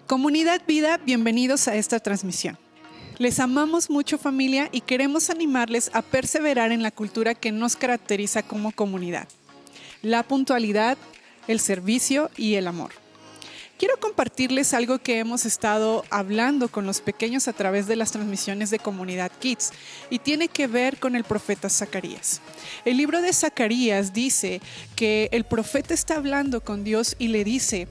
Comunidad Vida, bienvenidos a esta transmisión. Les amamos mucho, familia, y queremos animarles a perseverar en la cultura que nos caracteriza como comunidad: la puntualidad, el servicio y el amor. Quiero compartirles algo que hemos estado hablando con los pequeños a través de las transmisiones de Comunidad Kids, y tiene que ver con el profeta Zacarías. El libro de Zacarías dice que el profeta está hablando con Dios y le dice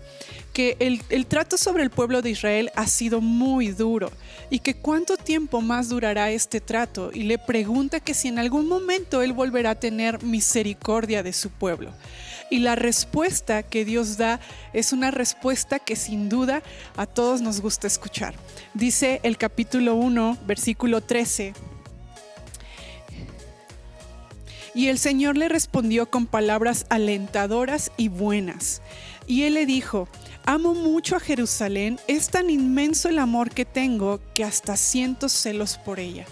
que el trato sobre el pueblo de Israel ha sido muy duro y que cuánto tiempo más durará este trato, y le pregunta que si en algún momento él volverá a tener misericordia de su pueblo. Y la respuesta que Dios da es una respuesta que sin duda a todos nos gusta escuchar. Dice el capítulo 1, versículo 13. Y el Señor le respondió con palabras alentadoras y buenas. Y él le dijo: amo mucho a Jerusalén, es tan inmenso el amor que tengo que hasta siento celos por ella.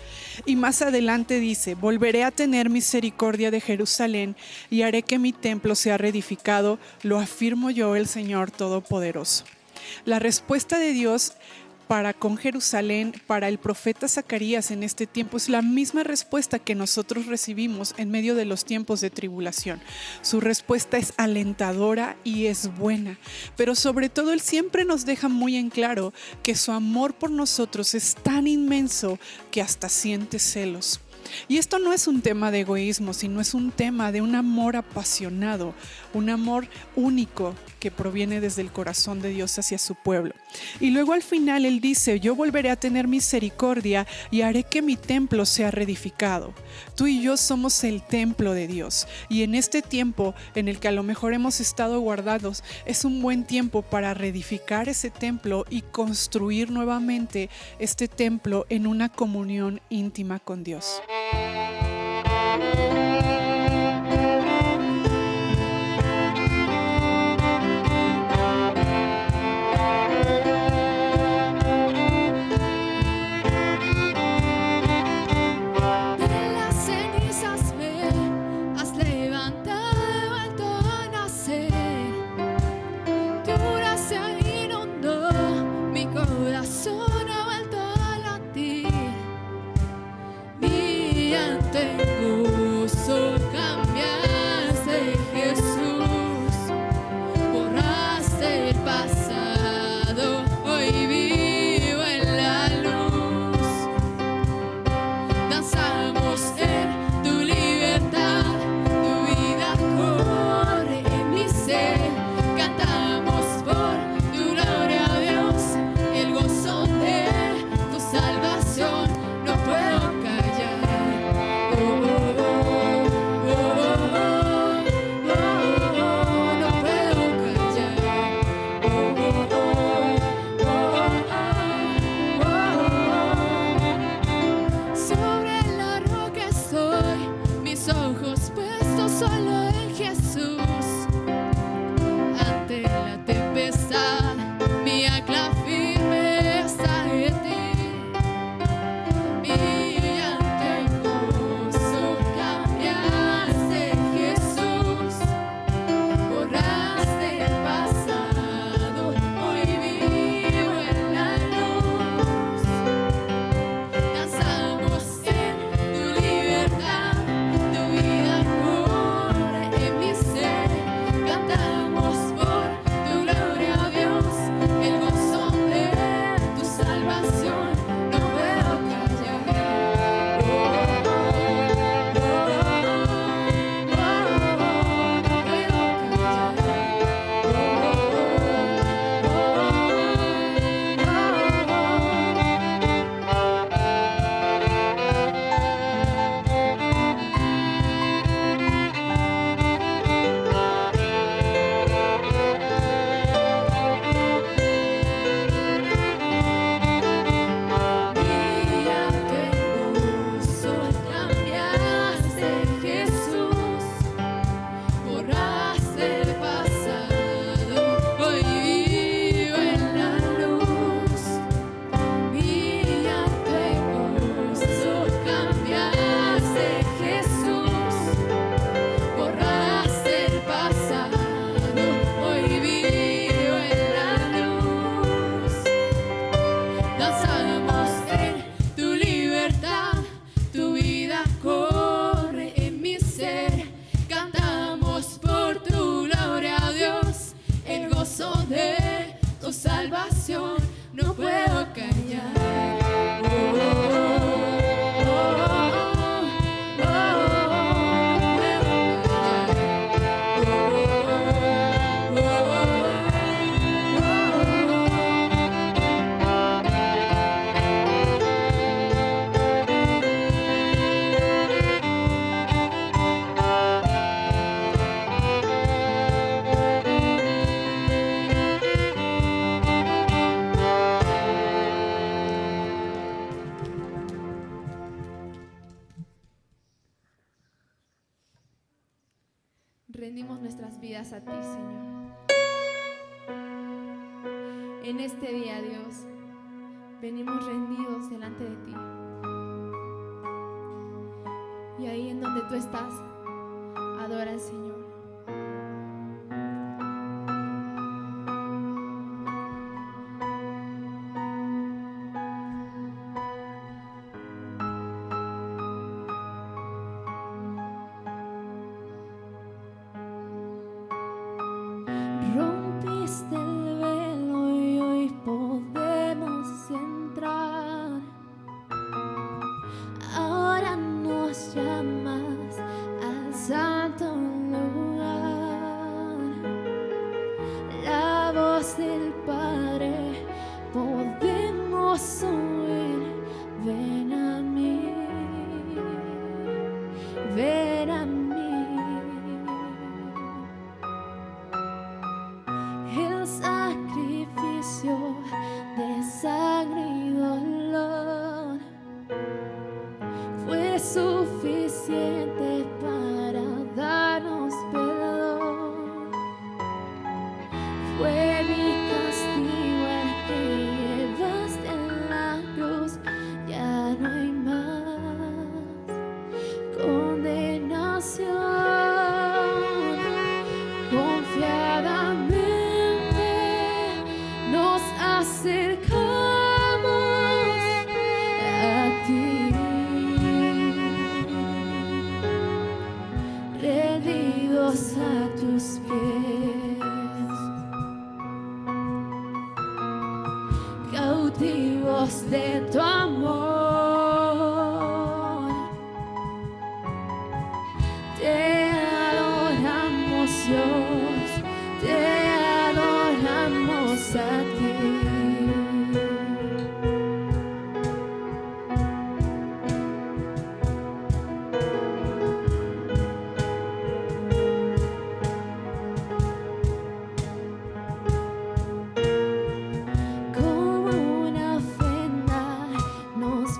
Y más adelante dice: volveré a tener misericordia de Jerusalén y haré que mi templo sea reedificado, lo afirmo yo, el Señor Todopoderoso. La respuesta de Dios para con Jerusalén, para el profeta Zacarías en este tiempo, es la misma respuesta que nosotros recibimos en medio de los tiempos de tribulación. Su respuesta es alentadora y es buena, pero sobre todo él siempre nos deja muy en claro que su amor por nosotros es tan inmenso que hasta siente celos. Y esto no es un tema de egoísmo, sino es un tema de un amor apasionado, un amor único que proviene desde el corazón de Dios hacia su pueblo. Y luego al final él dice: yo volveré a tener misericordia y haré que mi templo sea reedificado. Tú y yo somos el templo de Dios, y en este tiempo en el que a lo mejor hemos estado guardados, es un buen tiempo para reedificar ese templo y construir nuevamente este templo en una comunión íntima con Dios. Tengo gozo. rendimos nuestras vidas a ti, Señor. En este día, Dios, venimos rendidos delante de ti. Y ahí en donde tú estás, adora al Señor. Rompiste el velo y hoy podemos entrar. Ahora nos llamas al santo lugar. La voz del Padre podemos oír. Ven a mí, ven a mí. El sacrificio de sangre y dolor fue suficiente para darnos perdón. Fue mi castigo el que llevaste en la cruz. Ya no hay más condenación. Confiadamente nos acercamos a ti, rendidos a tus pies, cautivos de tu amor. Te adoramos, Dios, te adoramos a ti. Como una ofrenda nos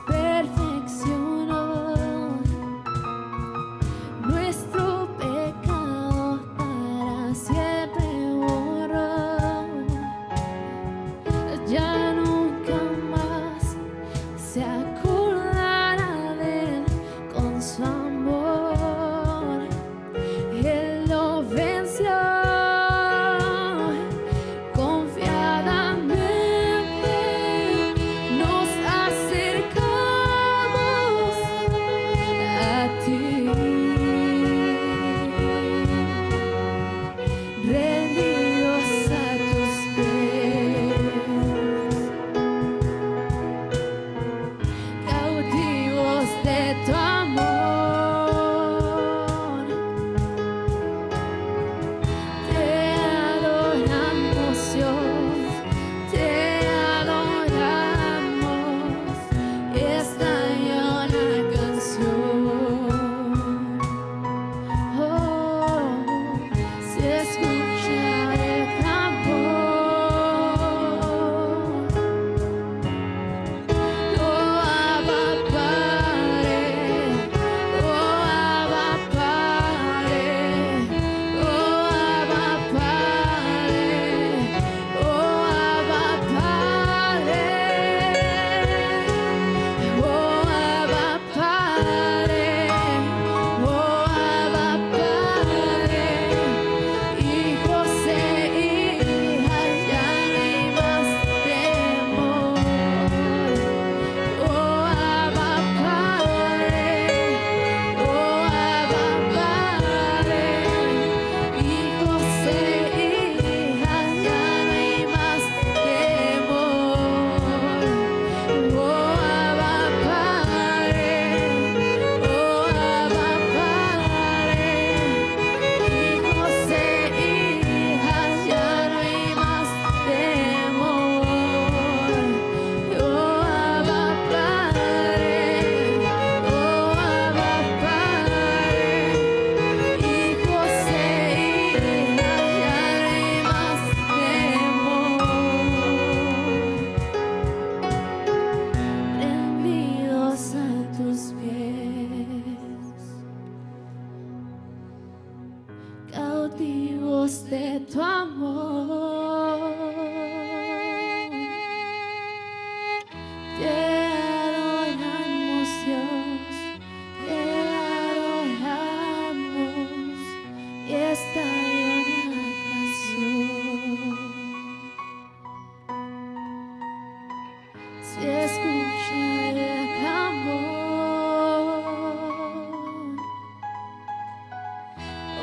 se escucha el clamor.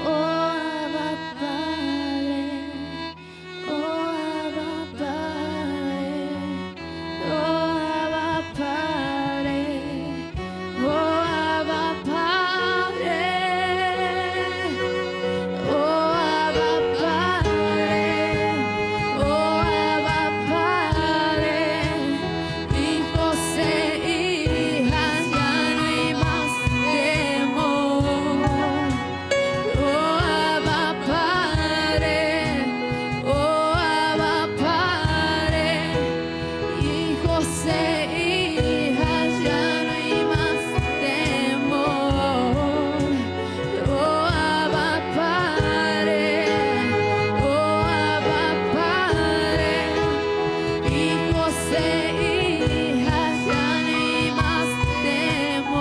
Oh Abba Padre, oh Abba Padre, oh Abba Padre, oh Abba Padre, oh Abba Padre, oh Abba Padre, hijos e hijas, ya no hay más temor. Oh Abba Padre, oh Abba Padre, hijos e hijas, ya no hay más temor. Oh Abba Padre, oh Abba Padre, hijos e hijas, ya no hay más temor.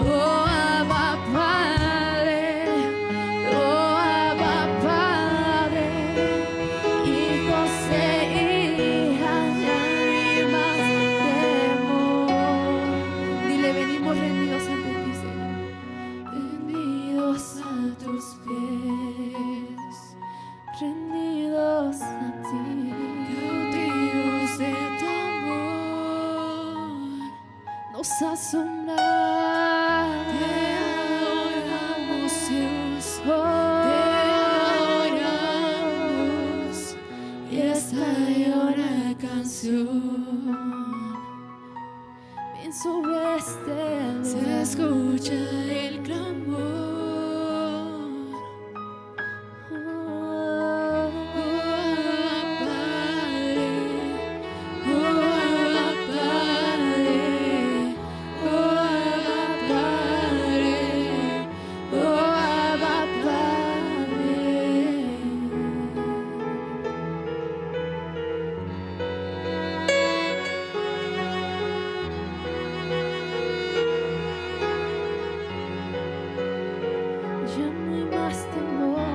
Oh Abba Padre, oh Abba Padre, hijos e hijas, ya no hay más temor. Dile, venimos rendidos ante ti, Señor, rendidos a tus pies, rendidos a ti, cautivos de tu amor, nos asombra. Te adoramos, Dios, te adoramos, y esta una canción. Ven sobre este lugar, se escucha el clamor. Oh, Abba Padre, oh Abba Padre, oh Abba Padre, oh Abba Padre. Ya no hay más temor.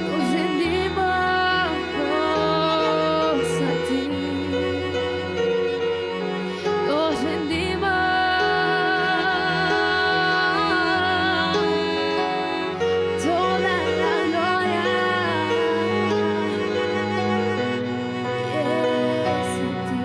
Nos rendimos a ti. Nos rendimos. Toda la gloria es a ti.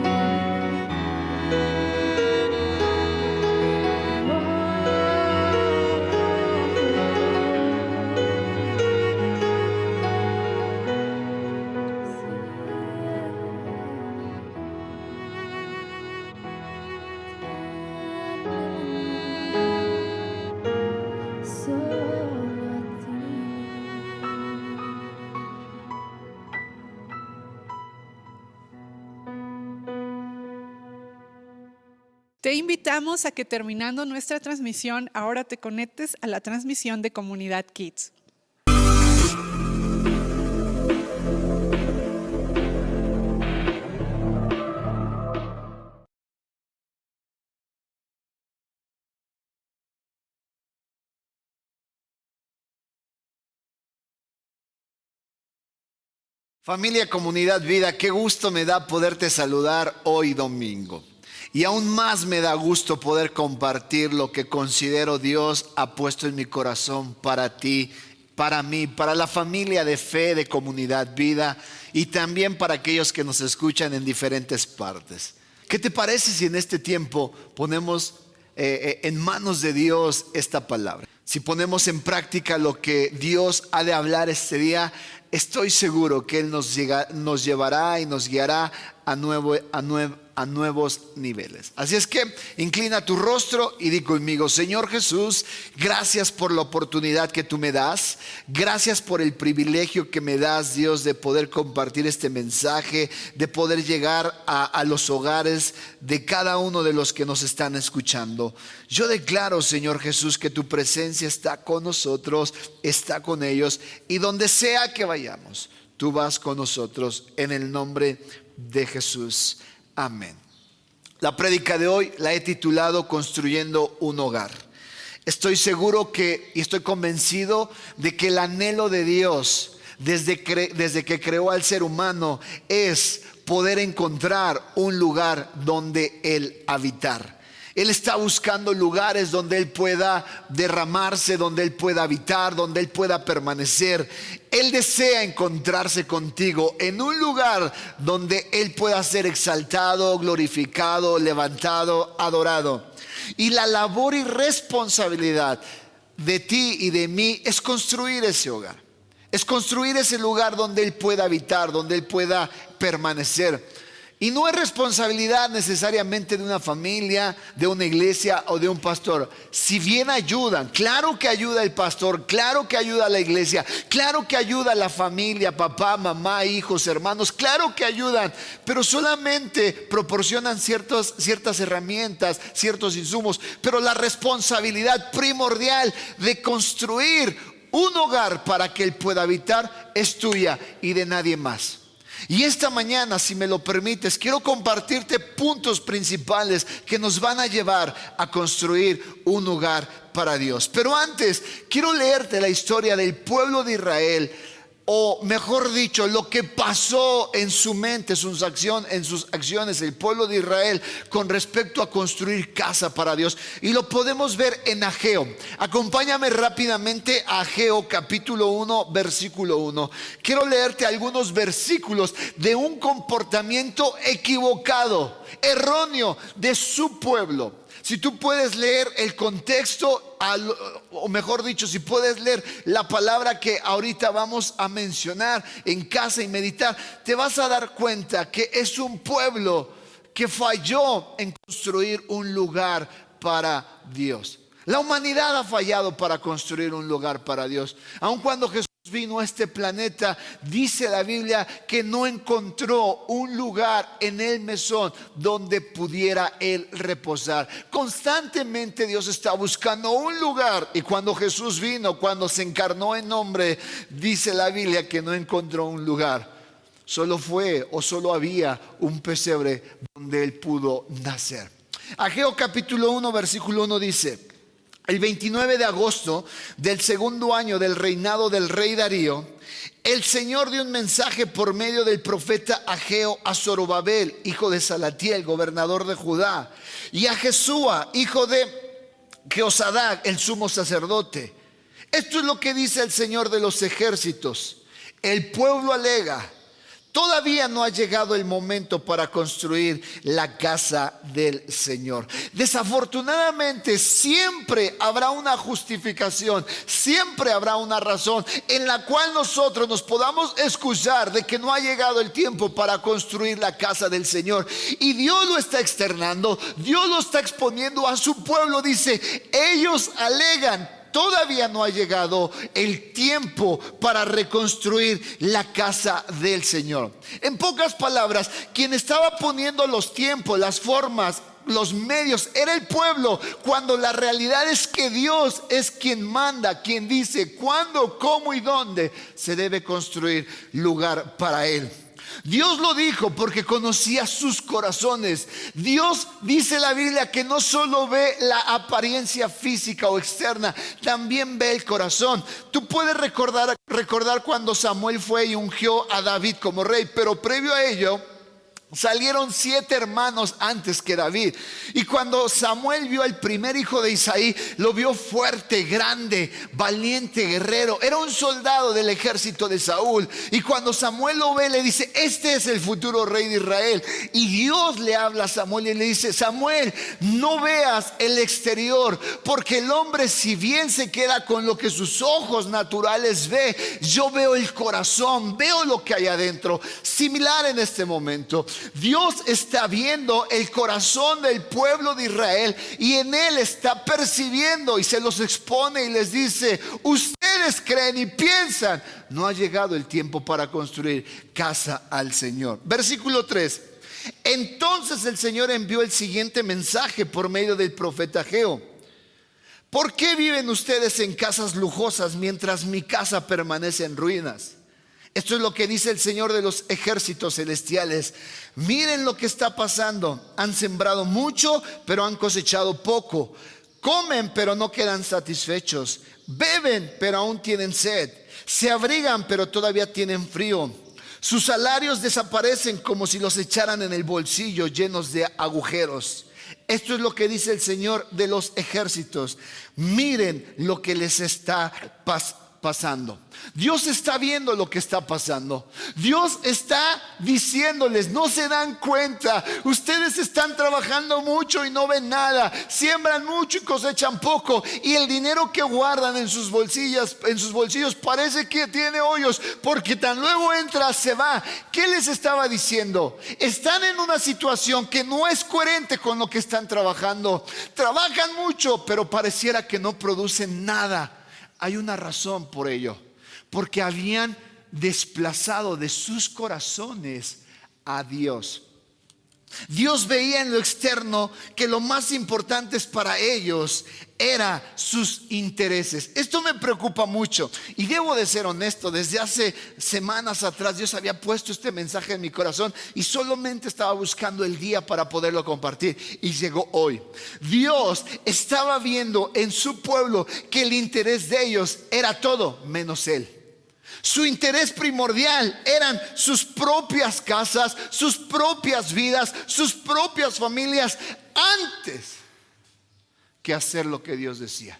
Solo a ti. Te invitamos a que terminando nuestra transmisión, ahora te conectes a la transmisión de Comunidad Kids. Familia Comunidad Vida, qué gusto me da poderte saludar hoy domingo. Y aún más me da gusto poder compartir lo que considero Dios ha puesto en mi corazón para ti, para mí, para la familia de fe de Comunidad Vida y también para aquellos que nos escuchan en diferentes partes. ¿Qué te parece si en este tiempo ponemos en manos de Dios esta palabra? Si ponemos en práctica lo que Dios ha de hablar este día, estoy seguro que Él nos llevará y nos guiará a nuevos niveles. Así es que inclina tu rostro y di conmigo: Señor Jesús, gracias por la oportunidad que tú me das. Gracias por el privilegio que me das, Dios, de poder compartir este mensaje, de poder llegar a los hogares de cada uno de los que nos están escuchando. Yo declaro, Señor Jesús, que tu presencia está con nosotros, está con ellos, y donde sea que vayamos, tú vas con nosotros, en el nombre de Jesús. Amén. La prédica de hoy la he titulado Construyendo un hogar. Estoy seguro y estoy convencido de que el anhelo de Dios desde que creó al ser humano es poder encontrar un lugar donde Él habitar. Él está buscando lugares donde Él pueda derramarse, donde Él pueda habitar, donde Él pueda permanecer. Él desea encontrarse contigo en un lugar donde Él pueda ser exaltado, glorificado, levantado, adorado. Y la labor y responsabilidad de ti y de mí es construir ese hogar. Es construir ese lugar donde Él pueda habitar, donde Él pueda permanecer. Y no es responsabilidad necesariamente de una familia, de una iglesia o de un pastor. Si bien ayudan, claro que ayuda el pastor, claro que ayuda a la iglesia, claro que ayuda a la familia, papá, mamá, hijos, hermanos, claro que ayudan, pero solamente proporcionan ciertas herramientas, ciertos insumos. Pero la responsabilidad primordial de construir un hogar para que Él pueda habitar es tuya y de nadie más. Y esta mañana, si me lo permites, quiero compartirte puntos principales que nos van a llevar a construir un hogar para Dios. Pero antes, quiero leerte la historia del pueblo de Israel, o mejor dicho, lo que pasó en su mente, en sus acciones, el pueblo de Israel con respecto a construir casa para Dios. Y lo podemos ver en Ageo. Acompáñame rápidamente a Ageo capítulo 1, versículo 1. Quiero leerte algunos versículos de un comportamiento equivocado, erróneo de su pueblo. Si tú puedes leer el contexto, o mejor dicho, si puedes leer la palabra que ahorita vamos a mencionar en casa y meditar, te vas a dar cuenta que es un pueblo que falló en construir un lugar para Dios. La humanidad ha fallado para construir un lugar para Dios. Aun cuando Jesús vino a este planeta, dice la Biblia que no encontró un lugar en el mesón donde pudiera Él reposar. Constantemente Dios está buscando un lugar, y cuando Jesús vino, cuando se encarnó en hombre, dice la Biblia que no encontró un lugar. Solo había un pesebre donde Él pudo nacer. Ageo capítulo 1 versículo 1 dice: el 29 de agosto del segundo año del reinado del rey Darío, el Señor dio un mensaje por medio del profeta Ageo a Zorobabel, hijo de Salatiel, gobernador de Judá, y a Jesúa, hijo de Jehozadak, el sumo sacerdote. Esto es lo que dice el Señor de los ejércitos. El pueblo alega: todavía no ha llegado el momento para construir la casa del Señor. Desafortunadamente, siempre habrá una justificación, siempre habrá una razón en la cual nosotros nos podamos excusar de que no ha llegado el tiempo para construir la casa del Señor. Y Dios lo está externando, Dios lo está exponiendo a su pueblo. Dice: ellos alegan: todavía no ha llegado el tiempo para reconstruir la casa del Señor. En pocas palabras, quien estaba poniendo los tiempos, las formas, los medios, era el pueblo, cuando la realidad es que Dios es quien manda, quien dice cuándo, cómo y dónde se debe construir lugar para Él. Dios lo dijo porque conocía sus corazones. Dios, dice la Biblia, que no solo ve la apariencia física o externa, también ve el corazón. Tú puedes recordar cuando Samuel fue y ungió a David como rey, pero previo a ello salieron 7 hermanos antes que David. Y cuando Samuel vio al primer hijo de Isaí, lo vio fuerte, grande, valiente, guerrero. Era un soldado del ejército de Saúl. Y cuando Samuel lo ve, le dice: este es el futuro rey de Israel. Y Dios le habla a Samuel y le dice: Samuel, no veas el exterior, porque el hombre, si bien se queda con lo que sus ojos naturales ve, yo veo el corazón, veo lo que hay adentro. Similar en este momento, Dios está viendo el corazón del pueblo de Israel y en él está percibiendo, y se los expone y les dice: ustedes creen y piensan, no ha llegado el tiempo para construir casa al Señor. Versículo 3: entonces el Señor envió el siguiente mensaje por medio del profeta Ageo: ¿por qué viven ustedes en casas lujosas mientras mi casa permanece en ruinas? Esto es lo que dice el Señor de los ejércitos celestiales: miren lo que está pasando. Han sembrado mucho, pero han cosechado poco. Comen, pero no quedan satisfechos. Beben, pero aún tienen sed. Se abrigan, pero todavía tienen frío. Sus salarios desaparecen como si los echaran en el bolsillo, llenos de agujeros. Esto es lo que dice el Señor de los ejércitos. Miren lo que les está pasando. Dios está viendo lo que está pasando. Dios está diciéndoles: no se dan cuenta, ustedes están trabajando mucho y no ven nada, siembran mucho y cosechan poco, y el dinero que guardan en sus bolsillos parece que tiene hoyos, porque tan luego entra, se va. ¿Qué les estaba diciendo? Están en una situación que no es coherente con lo que están trabajando. Trabajan mucho, pero pareciera que no producen nada. Hay una razón por ello, porque habían desplazado de sus corazones a Dios. Dios veía en lo externo que lo más importante para ellos era sus intereses. Esto me preocupa mucho y debo de ser honesto. Desde hace semanas atrás Dios había puesto este mensaje en mi corazón y solamente estaba buscando el día para poderlo compartir, y llegó hoy. Dios estaba viendo en su pueblo que el interés de ellos era todo menos Él. Su interés primordial eran sus propias casas, sus propias vidas, sus propias familias, antes que hacer lo que Dios decía.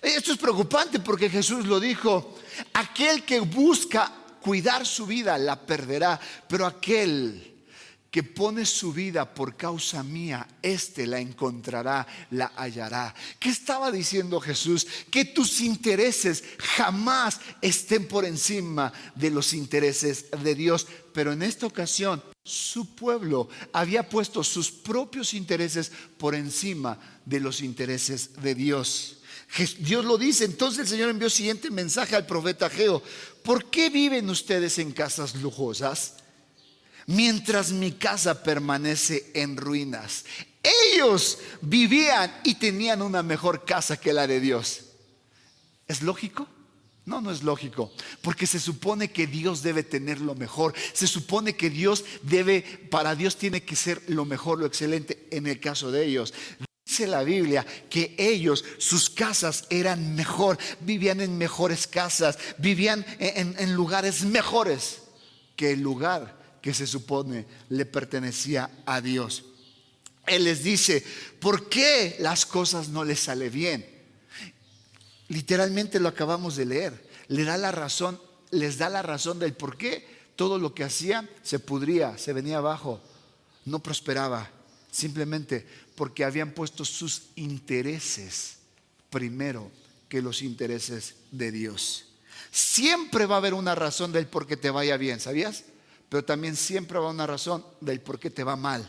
Esto es preocupante porque Jesús lo dijo: aquel que busca cuidar su vida la perderá, pero aquel que pone su vida por causa mía, éste la encontrará, la hallará. ¿Qué estaba diciendo Jesús? Que tus intereses jamás estén por encima de los intereses de Dios. Pero en esta ocasión su pueblo había puesto sus propios intereses por encima de los intereses de Dios. Dios lo dice. Entonces el Señor envió el siguiente mensaje al profeta Ageo: ¿por qué viven ustedes en casas lujosas, mientras mi casa permanece en ruinas? Ellos vivían y tenían una mejor casa que la de Dios. ¿Es lógico? No, no es lógico, porque se supone que Dios debe tener lo mejor. Se supone que para Dios tiene que ser lo mejor, lo excelente. En el caso de ellos, dice la Biblia que ellos, sus casas eran mejor, vivían en mejores casas, vivían en lugares mejores que el lugar que se supone le pertenecía a Dios. Él les dice: ¿por qué las cosas no les sale bien? Literalmente lo acabamos de leer. Les da la razón del por qué todo lo que hacían se pudría, se venía abajo, no prosperaba. Simplemente porque habían puesto sus intereses primero que los intereses de Dios. Siempre va a haber una razón del por qué te vaya bien, ¿sabías? Pero también siempre va a haber una razón del por qué te va mal.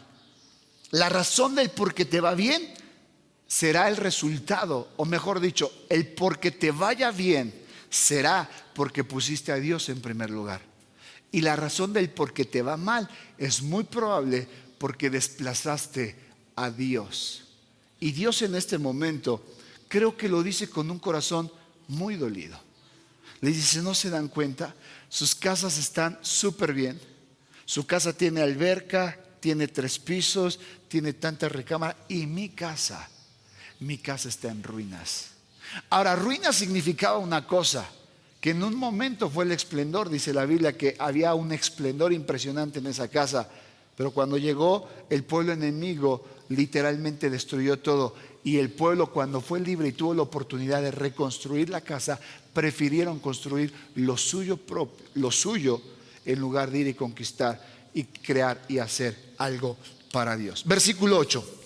La razón del por qué te va bien será el resultado, o mejor dicho, el por qué te vaya bien será porque pusiste a Dios en primer lugar. Y la razón del por qué te va mal es muy probable porque desplazaste a Dios. Y Dios en este momento creo que lo dice con un corazón muy dolido. Le dice: ¿no se dan cuenta? Sus casas están súper bien. Su casa tiene alberca, tiene 3 pisos, tiene tantas recámaras, y mi casa está en ruinas. Ahora, ruinas significaba una cosa, que en un momento fue el esplendor. Dice la Biblia que había un esplendor impresionante en esa casa, pero cuando llegó el pueblo enemigo, literalmente destruyó todo. Y el pueblo, cuando fue libre y tuvo la oportunidad de reconstruir la casa, prefirieron construir lo suyo propio, lo suyo, en lugar de ir y conquistar y crear y hacer algo para Dios. Versículo 8: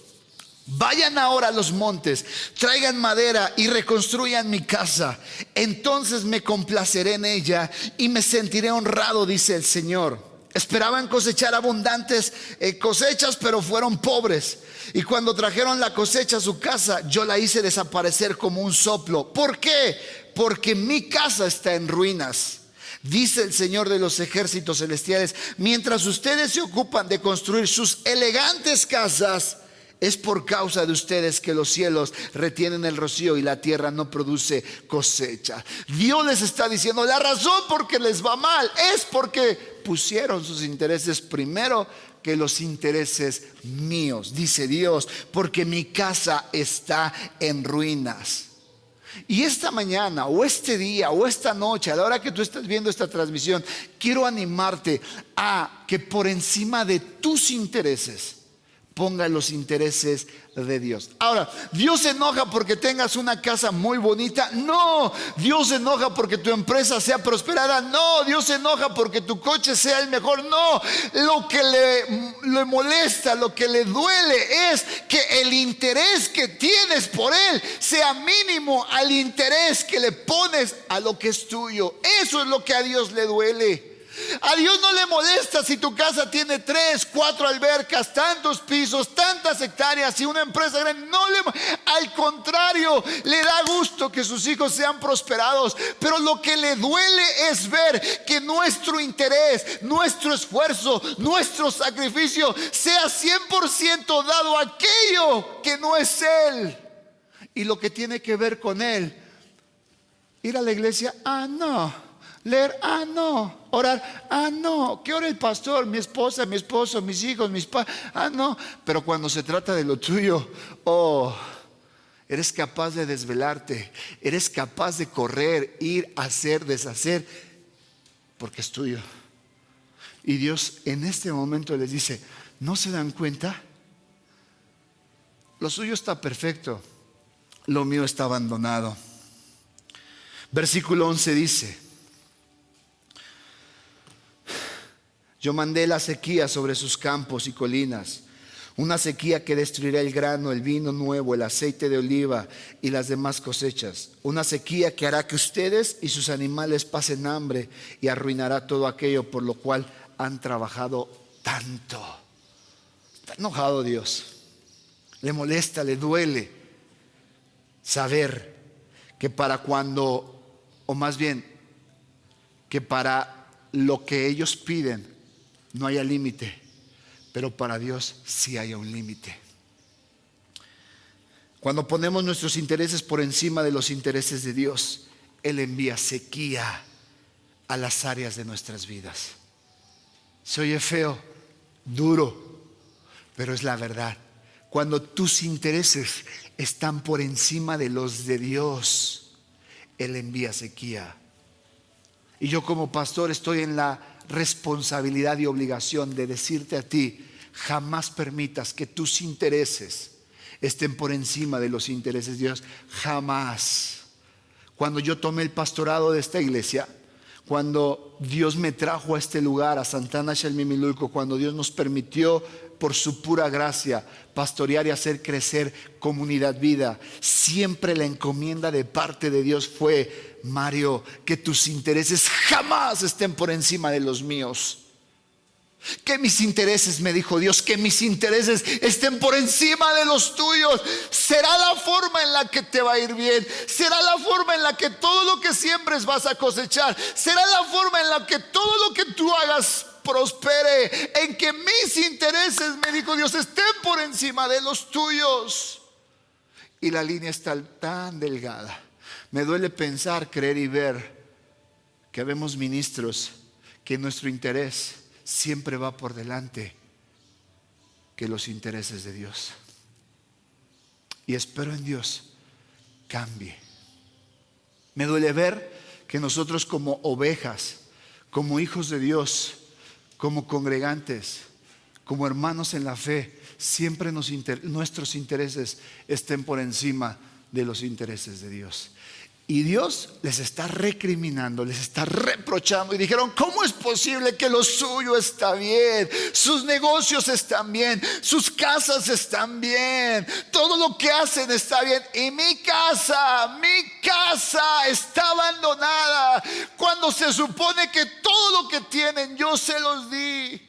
vayan ahora a los montes, traigan madera y reconstruyan mi casa. Entonces me complaceré en ella y me sentiré honrado, dice el Señor. Esperaban cosechar abundantes cosechas, pero fueron pobres. Y cuando trajeron la cosecha a su casa, yo la hice desaparecer como un soplo. ¿Por qué? Porque mi casa está en ruinas, dice el Señor de los ejércitos celestiales. Mientras ustedes se ocupan de construir sus elegantes casas, es por causa de ustedes que los cielos retienen el rocío y la tierra no produce cosecha. Dios les está diciendo: la razón por que les va mal es porque pusieron sus intereses primero que los intereses míos, dice Dios, porque mi casa está en ruinas. Y esta mañana o este día o esta noche, a la hora que tú estás viendo esta transmisión, quiero animarte a que por encima de tus intereses ponga los intereses de Dios. Ahora, ¿Dios se enoja porque tengas una casa muy bonita? No. ¿Dios se enoja porque tu empresa sea prosperada? No. ¿Dios se enoja porque tu coche sea el mejor? No. Lo que le molesta, lo que le duele es que el interés que tienes por él sea mínimo al interés que le pones a lo que es tuyo. Eso es lo que a Dios le duele. A Dios no le molesta si tu casa tiene 3, 4 albercas, tantos pisos, tantas hectáreas y una empresa grande. Al contrario, le da gusto que sus hijos sean prosperados. Pero lo que le duele es ver que nuestro interés, nuestro esfuerzo, nuestro sacrificio sea 100% dado a aquello que no es Él. Y lo que tiene que ver con Él, ir a la iglesia, no. Leer, no. Orar, no. ¿Qué ora el pastor? Mi esposa, mi esposo, mis hijos, mis padres, no. Pero cuando se trata de lo tuyo, eres capaz de desvelarte, eres capaz de correr, ir, hacer, deshacer, porque es tuyo. Y Dios en este momento les dice, ¿no se dan cuenta? Lo suyo está perfecto, lo mío está abandonado. Versículo 11 dice: yo mandé la sequía sobre sus campos y colinas, una sequía que destruirá el grano, el vino nuevo, el aceite de oliva y las demás cosechas. Una sequía que hará que ustedes y sus animales pasen hambre y arruinará todo aquello por lo cual han trabajado tanto. Está enojado Dios. Le molesta, le duele saber que para cuando, o más bien, que para lo que ellos piden no haya límite, pero para Dios sí hay un límite. Cuando ponemos nuestros intereses por encima de los intereses de Dios, Él envía sequía a las áreas de nuestras vidas. Se oye feo, duro, pero es la verdad. Cuando tus intereses están por encima de los de Dios, Él envía sequía. Y yo como pastor estoy en la responsabilidad y obligación de decirte a ti: jamás permitas que tus intereses estén por encima de los intereses de Dios. Jamás. Cuando yo tomé el pastorado de esta iglesia, cuando Dios me trajo a este lugar, a Santana Xalmimilulco, cuando Dios nos permitió por su pura gracia pastorear y hacer crecer Comunidad Vida, siempre la encomienda de parte de Dios fue: Mario, que tus intereses jamás estén por encima de los míos. Que mis intereses, me dijo Dios, que mis intereses estén por encima de los tuyos. Será la forma en la que te va a ir bien. Será la forma en la que todo lo que siembres vas a cosechar. Será la forma en la que todo lo que tú hagas prospere. En que mis intereses, me dijo Dios, estén por encima de los tuyos. Y la línea está tan delgada. Me duele pensar, creer y ver que habemos ministros que nuestro interés siempre va por delante que los intereses de Dios. Y espero en Dios cambie. Me duele ver que nosotros como ovejas, como hijos de Dios, como congregantes, como hermanos en la fe, siempre nuestros intereses estén por encima de los intereses de Dios. Y Dios les está recriminando, les está reprochando. Y dijeron: ¿cómo es posible que lo suyo está bien? Sus negocios están bien, sus casas están bien, todo lo que hacen está bien. Y mi casa está abandonada, cuando se supone que todo lo que tienen yo se los di.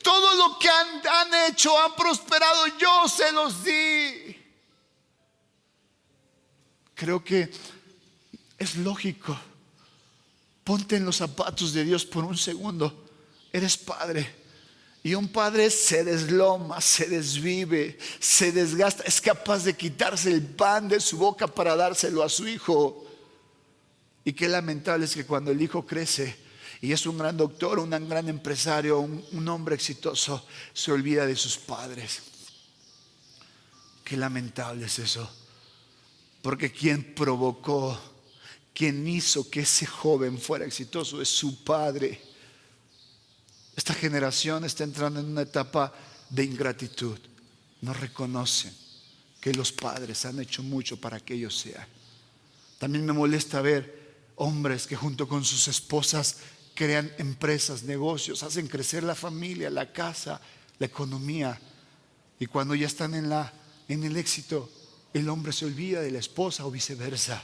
Todo lo que han hecho, han prosperado, yo se los di. Creo que es lógico. Ponte en los zapatos de Dios por un segundo. Eres padre. Y un padre se desloma, se desvive, se desgasta. Es capaz de quitarse el pan de su boca para dárselo a su hijo. Y qué lamentable es que cuando el hijo crece y es un gran doctor, un gran empresario, un hombre exitoso, se olvida de sus padres. Qué lamentable es eso, porque quien provocó, quien hizo que ese joven fuera exitoso es su padre. Esta generación está entrando en una etapa de ingratitud. No reconocen que los padres han hecho mucho para que ellos sean. También me molesta ver hombres que junto con sus esposas crean empresas, negocios, hacen crecer la familia, la casa, la economía. Y cuando ya están en el éxito, el hombre se olvida de la esposa o viceversa.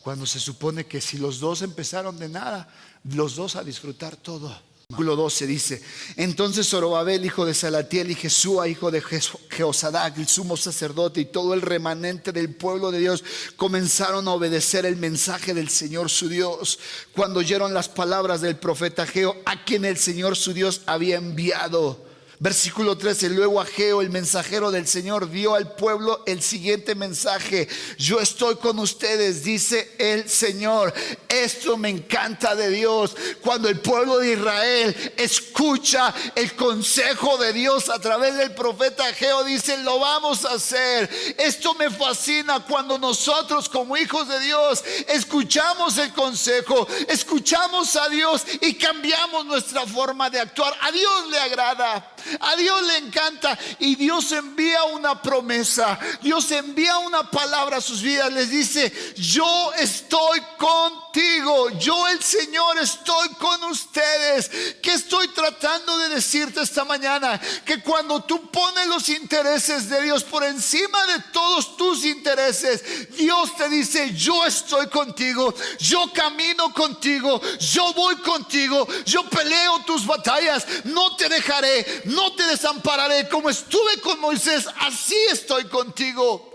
Cuando se supone que si los dos empezaron de nada, los dos a disfrutar todo. Versículo 12 dice: entonces Zorobabel, hijo de Salatiel, y Jesúa, hijo de Jehosadac, el sumo sacerdote, y todo el remanente del pueblo de Dios comenzaron a obedecer el mensaje del Señor su Dios, cuando oyeron las palabras del profeta Ageo, a quien el Señor su Dios había enviado. Versículo 13: luego Ageo, el mensajero del Señor, dio al pueblo el siguiente mensaje: yo estoy con ustedes, dice el Señor. Esto me encanta de Dios, cuando el pueblo de Israel escucha el consejo de Dios a través del profeta Ageo, dice: lo vamos a hacer. Esto me fascina, cuando nosotros como hijos de Dios escuchamos el consejo, escuchamos a Dios y cambiamos nuestra forma de actuar. A Dios le agrada, a Dios le encanta, y Dios envía una promesa, Dios envía una palabra a sus vidas. Les dice: yo estoy contigo, yo el Señor estoy con ustedes. ¿Qué estoy tratando de decirte esta mañana? Que cuando tú pones los intereses de Dios por encima de todos tus intereses, Dios te dice: yo estoy contigo, yo camino contigo, yo voy contigo, yo peleo tus batallas, no te dejaré, no te desampararé. Como estuve con Moisés, así estoy contigo.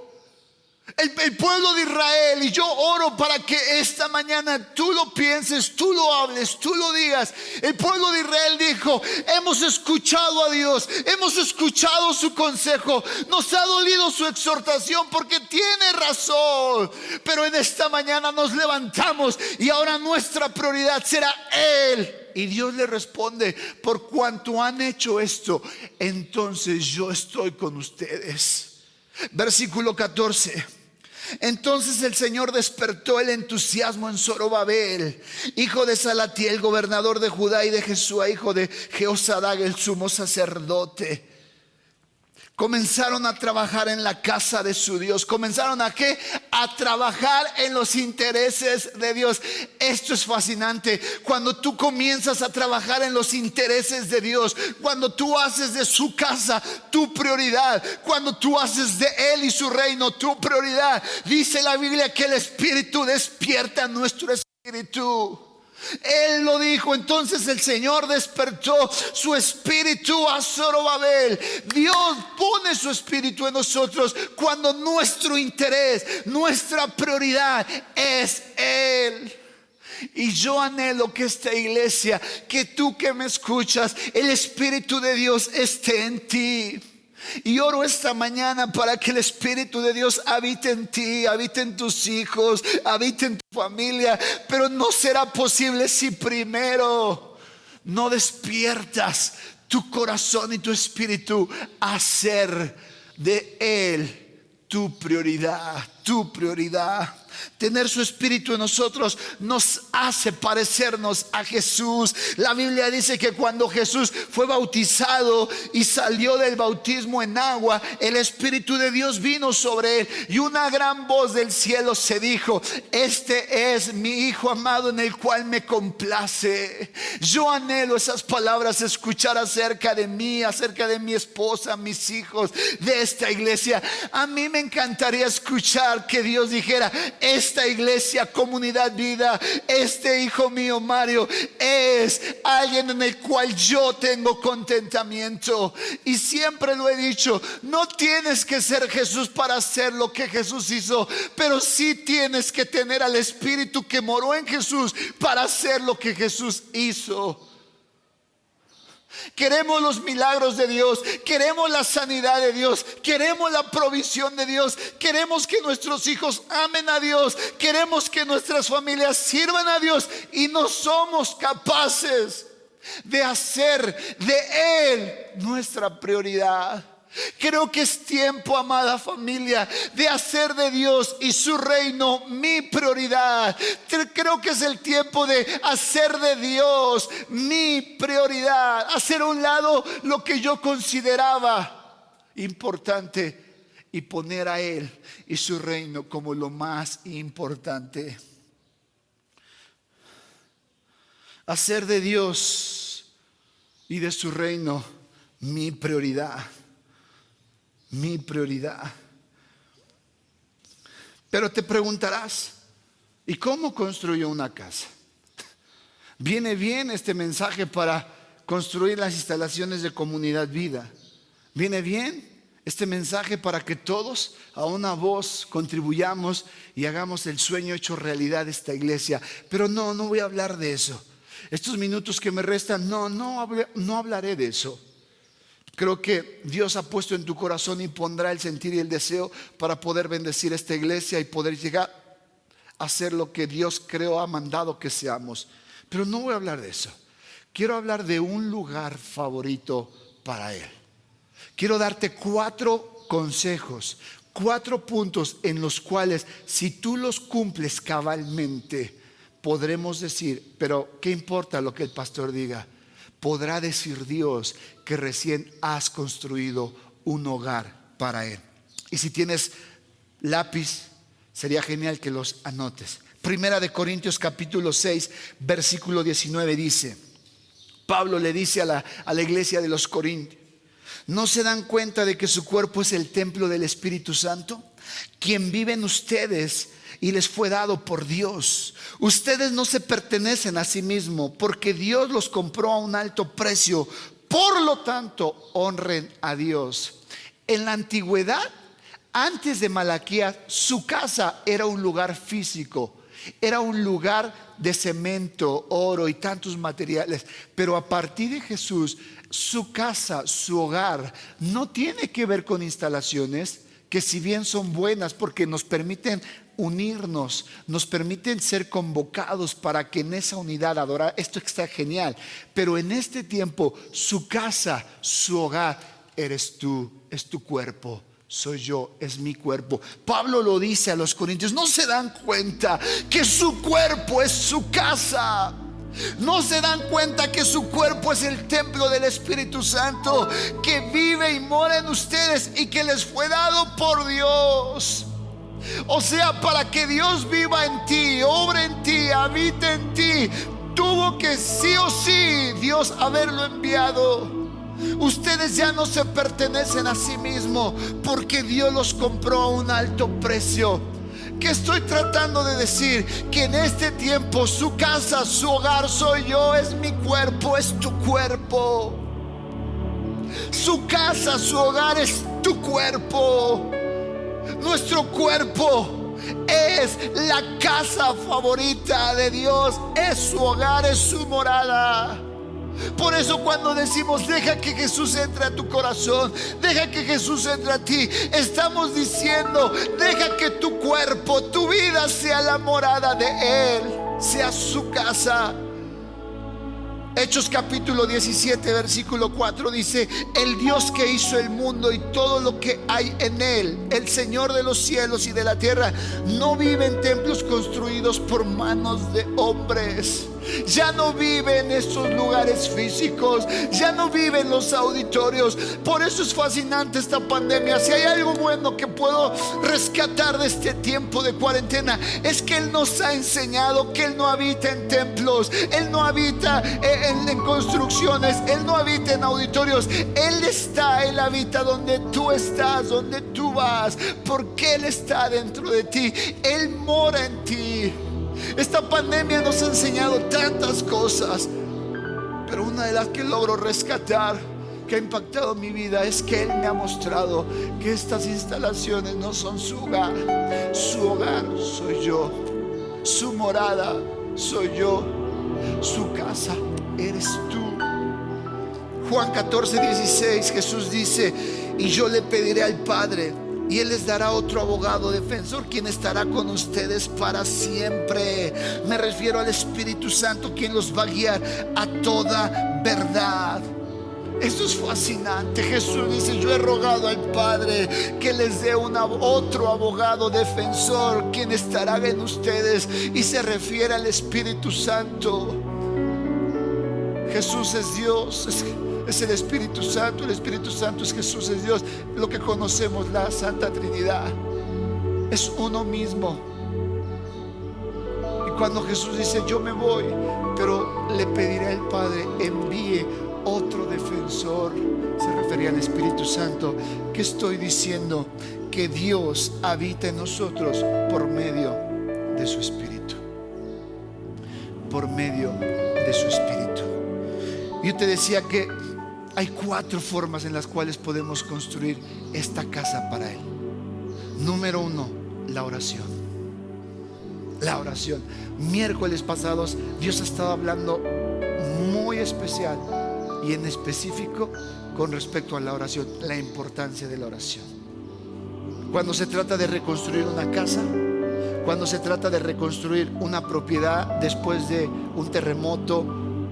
El pueblo de Israel, y yo oro para que esta mañana tú lo pienses, tú lo hables, tú lo digas. El pueblo de Israel dijo: hemos escuchado a Dios, hemos escuchado su consejo, nos ha dolido su exhortación porque tiene razón, pero en esta mañana nos levantamos y ahora nuestra prioridad será Él. Y Dios le responde: por cuanto han hecho esto, entonces yo estoy con ustedes. Versículo 14: entonces el Señor despertó el entusiasmo en Zorobabel, hijo de Salatiel, gobernador de Judá, y de Jesúa, hijo de Jehosadac, el sumo sacerdote. Comenzaron a trabajar en la casa de su Dios. ¿Comenzaron a qué? A trabajar en los intereses de Dios. Esto es fascinante. Cuando tú comienzas a trabajar en los intereses de Dios, cuando tú haces de su casa tu prioridad, cuando tú haces de Él y su reino tu prioridad, dice la Biblia que el Espíritu despierta nuestro espíritu. Él lo dijo. Entonces el Señor despertó su espíritu a Zorobabel. Dios pone su espíritu en nosotros cuando nuestro interés, nuestra prioridad es Él. Y yo anhelo que esta iglesia, que tú que me escuchas, el Espíritu de Dios esté en ti. Y oro esta mañana para que el Espíritu de Dios habite en ti, habite en tus hijos, habite en tu familia. Pero no será posible si primero no despiertas tu corazón y tu espíritu a hacer de Él tu prioridad, tu prioridad. Tener su espíritu en nosotros nos hace parecernos a Jesús. La Biblia dice que cuando Jesús fue bautizado y salió del bautismo en agua, el Espíritu de Dios vino sobre él, y una gran voz del cielo se dijo: este es mi Hijo amado en el cual me complace. Yo anhelo esas palabras, escuchar acerca de mí, acerca de mi esposa, mis hijos, de esta iglesia. A mí me encantaría escuchar que Dios dijera: esta iglesia, Comunidad Vida, este hijo mío Mario es alguien en el cual yo tengo contentamiento. Y siempre lo he dicho: no tienes que ser Jesús para hacer lo que Jesús hizo, pero sí tienes que tener al Espíritu que moró en Jesús para hacer lo que Jesús hizo. Queremos los milagros de Dios, queremos la sanidad de Dios, queremos la provisión de Dios, queremos que nuestros hijos amen a Dios, queremos que nuestras familias sirvan a Dios y no somos capaces de hacer de Él nuestra prioridad. Creo que es tiempo, amada familia, de hacer de Dios y su reino mi prioridad. Creo que es el tiempo de hacer de Dios mi prioridad. Hacer a un lado lo que yo consideraba importante y poner a Él y su reino como lo más importante. Hacer de Dios y de su reino mi prioridad. Mi prioridad. Pero te preguntarás, ¿y cómo construyo una casa? ¿Viene bien este mensaje para construir las instalaciones de Comunidad Vida? ¿Viene bien este mensaje para que todos a una voz contribuyamos y hagamos el sueño hecho realidad de esta iglesia? Pero no voy a hablar de eso. Estos minutos que me restan, no hablaré de eso. Creo que Dios ha puesto en tu corazón y pondrá el sentir y el deseo para poder bendecir esta iglesia y poder llegar a ser lo que Dios ha mandado que seamos. Pero no voy a hablar de eso. Quiero hablar de un lugar favorito para Él. Quiero darte 4 consejos, 4 puntos en los cuales, si tú los cumples cabalmente, podremos decir, pero ¿qué importa lo que el pastor diga? Podrá decir Dios que recién has construido un hogar para Él. Y si tienes lápiz, sería genial que los anotes. Primera de Corintios capítulo 6, versículo 19 dice, Pablo le dice a la iglesia de los Corintios: ¿no se dan cuenta de que su cuerpo es el templo del Espíritu Santo, quien vive en ustedes y les fue dado por Dios? Ustedes no se pertenecen a sí mismos, porque Dios los compró a un alto precio. Por lo tanto, honren a Dios. En la antigüedad, antes de Malaquías, su casa era un lugar físico. Era un lugar de cemento, oro y tantos materiales. Pero a partir de Jesús, su casa, su hogar, no tiene que ver con instalaciones que, si bien son buenas porque nos permiten unirnos, nos permiten ser convocados para que en esa unidad adorar. Esto está genial. Pero en este tiempo, su casa, su hogar, eres tú, es tu cuerpo. Soy yo, es mi cuerpo. Pablo lo dice a los corintios: ¿no se dan cuenta que su cuerpo es su casa? ¿No se dan cuenta que su cuerpo es el templo del Espíritu Santo, que vive y mora en ustedes y que les fue dado por Dios? O sea, para que Dios viva en ti, obre en ti, habite en ti, tuvo que sí o sí Dios haberlo enviado. Ustedes ya no se pertenecen a sí mismos, porque Dios los compró a un alto precio. ¿Qué estoy tratando de decir? Que en este tiempo su casa, su hogar soy yo, es mi cuerpo, es tu cuerpo. Su casa, su hogar es tu cuerpo. Nuestro cuerpo es la casa favorita de Dios, es su hogar, es su morada. Por eso cuando decimos deja que Jesús entre a tu corazón, deja que Jesús entre a ti, estamos diciendo deja que tu cuerpo, tu vida sea la morada de Él, sea su casa. Hechos capítulo 17 versículo 4 dice: el Dios que hizo el mundo y todo lo que hay en él, el Señor de los cielos y de la tierra, no vive en templos construidos por manos de hombres. Ya no vive en esos lugares físicos, ya no vive en los auditorios. Por eso es fascinante esta pandemia. Si hay algo bueno que puedo rescatar de este tiempo de cuarentena, es que Él nos ha enseñado que Él no habita en templos, Él no habita en construcciones, Él no habita en auditorios. Él habita donde tú estás, donde tú vas, porque Él está dentro de ti, Él mora en ti. Esta pandemia nos ha enseñado tantas cosas, pero una de las que logro rescatar, que ha impactado mi vida, es que Él me ha mostrado que estas instalaciones no son su hogar. Su hogar soy yo, su morada soy yo, su casa eres tú. Juan 14:16, Jesús dice: y yo le pediré al Padre, y Él les dará otro abogado defensor, quien estará con ustedes para siempre. Me refiero al Espíritu Santo, quien los va a guiar a toda verdad. Esto es fascinante. Jesús dice: yo he rogado al Padre que les dé otro abogado defensor, quien estará en ustedes, y se refiere al Espíritu Santo. Jesús es Dios, es el Espíritu Santo. El Espíritu Santo es Jesús, es Dios. Lo que conocemos, la Santa Trinidad, es uno mismo. Y cuando Jesús dice: yo me voy, pero le pediré al Padre envíe otro defensor, se refería al Espíritu Santo. ¿Qué estoy diciendo? Que Dios habita en nosotros por medio de su Espíritu. Por medio de su Espíritu. Yo te decía que hay 4 formas en las cuales podemos construir esta casa para Él. Número 1, la oración. La oración. Miércoles pasados Dios ha estado hablando muy especial y en específico con respecto a la oración, la importancia de la oración. Cuando se trata de reconstruir una casa, cuando se trata de reconstruir una propiedad después de un terremoto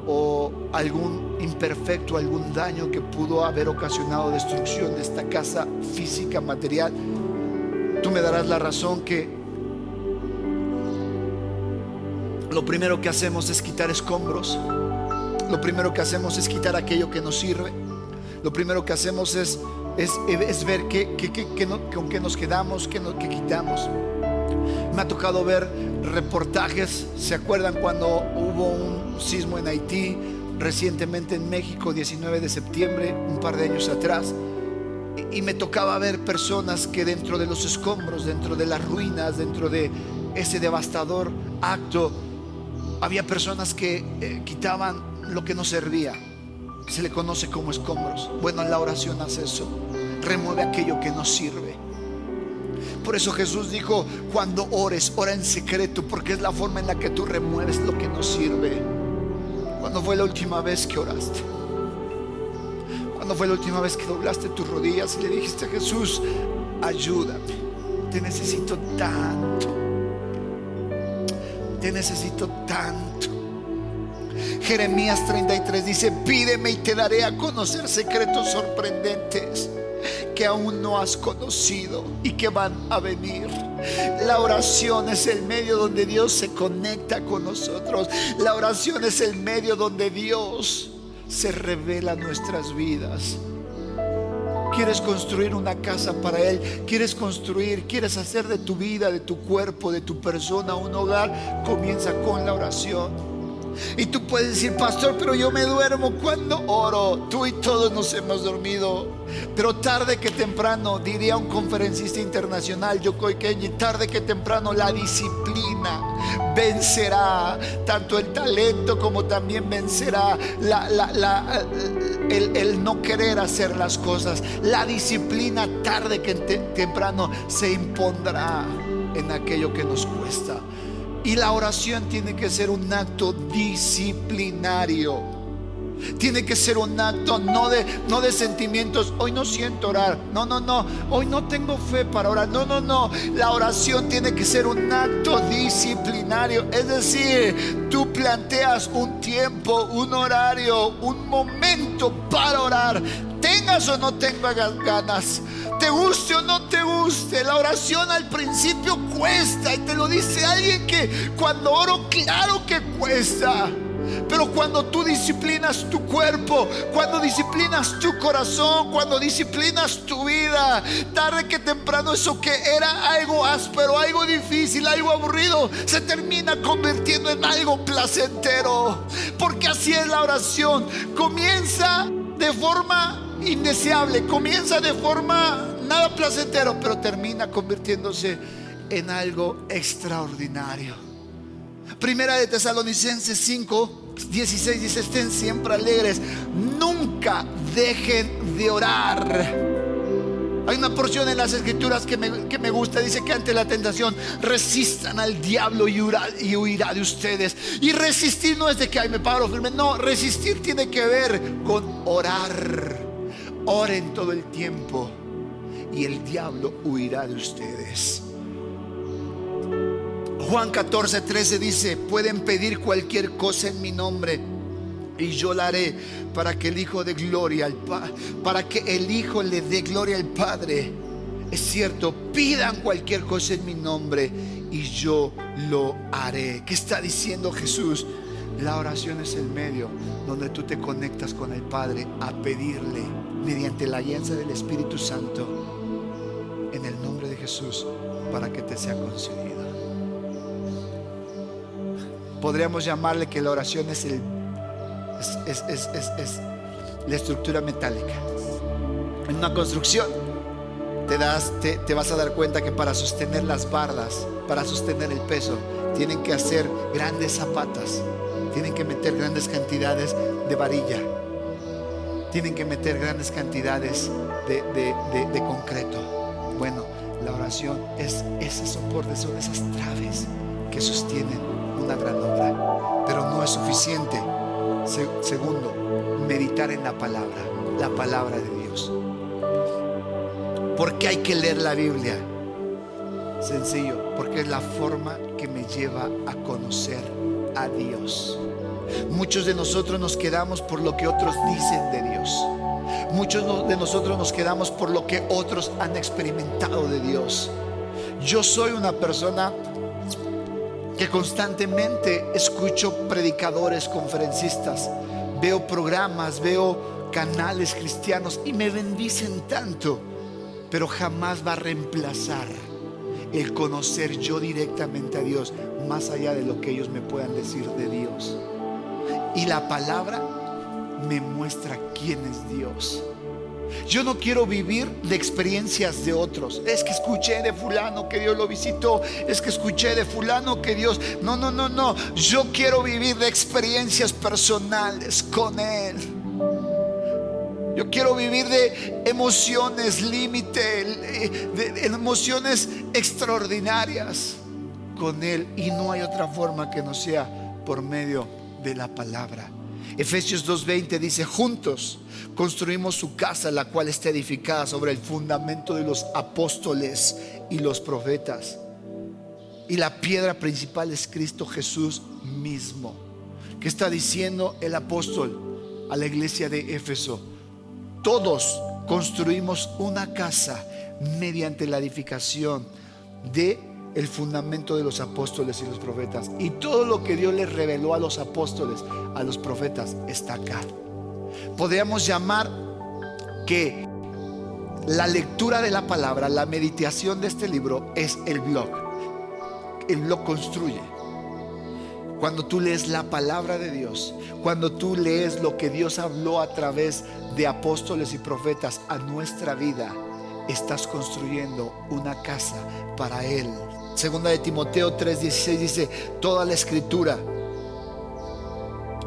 o algún imperfecto, algún daño que pudo haber ocasionado destrucción de esta casa física, material, tú me darás la razón que lo primero que hacemos es quitar escombros. Lo primero que hacemos es quitar aquello que nos sirve. Lo primero que hacemos es ver con qué nos quedamos, qué quitamos. Me ha tocado ver reportajes. ¿Se acuerdan cuando hubo un sismo en Haití? Recientemente en México, 19 de septiembre, un par de años atrás. Y me tocaba ver personas que dentro de los escombros, dentro de las ruinas, dentro de ese devastador acto, había personas que quitaban lo que no servía. Se le conoce como escombros. Bueno, la oración hace eso. Remueve aquello que no sirve. Por eso Jesús dijo: cuando ores, ora en secreto, porque es la forma en la que tú remueves lo que no sirve. ¿Cuándo fue la última vez que oraste? ¿Cuándo fue la última vez que doblaste tus rodillas y le dijiste: Jesús, ayúdame, te necesito tanto, te necesito tanto? Jeremías 33 dice: pídeme y te daré a conocer secretos sorprendentes que aún no has conocido y que van a venir. La oración es el medio donde Dios se conecta con nosotros. La oración es el medio donde Dios se revela a nuestras vidas. ¿Quieres construir una casa para Él? ¿Quieres hacer de tu vida, de tu cuerpo, de tu persona un hogar? Comienza con la oración. Y tú puedes decir: pastor, pero yo me duermo cuando oro. Tú y todos nos hemos dormido, pero tarde que temprano, diría un conferencista internacional, Yokoi Kenji, tarde que temprano la disciplina vencerá tanto el talento como también vencerá el no querer hacer las cosas. La disciplina tarde que temprano se impondrá en aquello que nos cuesta. Y la oración tiene que ser un acto disciplinario. Tiene que ser un acto no de sentimientos. Hoy no siento orar. No. Hoy no tengo fe para orar. No. La oración tiene que ser un acto disciplinario. Es decir, tú planteas un tiempo, un horario, un momento para orar. Tengas o no tengas ganas, te guste o no te guste. La oración al principio cuesta, y te lo dice alguien que cuando oro, claro que cuesta. Pero cuando tú disciplinas tu cuerpo, cuando disciplinas tu corazón, cuando disciplinas tu vida, tarde que temprano eso que era algo áspero, algo difícil, algo aburrido, se termina convirtiendo en algo placentero. Porque así es la oración. Comienza de forma indeseable, comienza de forma nada placentero, pero termina convirtiéndose en algo extraordinario. Primera de Tesalonicenses 5:16 dice: estén siempre alegres, nunca dejen de orar. Hay una porción en las escrituras que me gusta. Dice que ante la tentación resistan al diablo y huirá de ustedes. Y resistir no es de que ay, me paro firme. No, resistir tiene que ver con orar. Oren todo el tiempo y el diablo huirá de ustedes. Juan 14:13 dice: pueden pedir cualquier cosa en mi nombre y yo la haré, para que el Hijo le dé gloria al Padre. Es cierto, pidan cualquier cosa en mi nombre y yo lo haré. ¿Qué está diciendo Jesús? La oración es el medio donde tú te conectas con el Padre a pedirle mediante la alianza del Espíritu Santo en el nombre de Jesús para que te sea concedido. Podríamos llamarle que la oración es la estructura metálica. En una construcción te vas a dar cuenta que para sostener las bardas, para sostener el peso, tienen que hacer grandes zapatas, tienen que meter grandes cantidades de varilla, tienen que meter grandes cantidades de concreto. Bueno, la oración es ese soporte, son esas traves que sostienen una gran obra. Pero no es suficiente. Segundo, meditar en la palabra de Dios. ¿Por qué hay que leer la Biblia? Sencillo, porque es la forma que me lleva a conocer a Dios. Muchos de nosotros nos quedamos por lo que otros dicen de Dios. Muchos de nosotros nos quedamos por lo que otros han experimentado de Dios. Yo soy una persona que constantemente escucho predicadores, conferencistas, veo programas, veo canales cristianos y me bendicen tanto, pero jamás va a reemplazar el conocer yo directamente a Dios, más allá de lo que ellos me puedan decir de Dios. Y la palabra me muestra quién es Dios. Yo no quiero vivir de experiencias de otros. Es que escuché de fulano que Dios lo visitó. Es que escuché de fulano que Dios... No. Yo quiero vivir de experiencias personales con Él. Yo quiero vivir de emociones límite, de emociones extraordinarias con Él. Y no hay otra forma que no sea por medio de la palabra. Efesios 2:20 dice: juntos construimos su casa, la cual está edificada sobre el fundamento de los apóstoles y los profetas, y la piedra principal es Cristo Jesús mismo. ¿Qué está diciendo el apóstol a la iglesia de Éfeso? Todos construimos una casa mediante la edificación de el fundamento de los apóstoles y los profetas, y todo lo que Dios les reveló a los apóstoles, a los profetas, está acá. Podríamos llamar que la lectura de la palabra, la meditación de este libro es el blog. El blog construye. Cuando tú lees la palabra de Dios, cuando tú lees lo que Dios habló a través de apóstoles y profetas a nuestra vida, estás construyendo una casa para Él. Segunda de Timoteo 3:16 dice: toda la escritura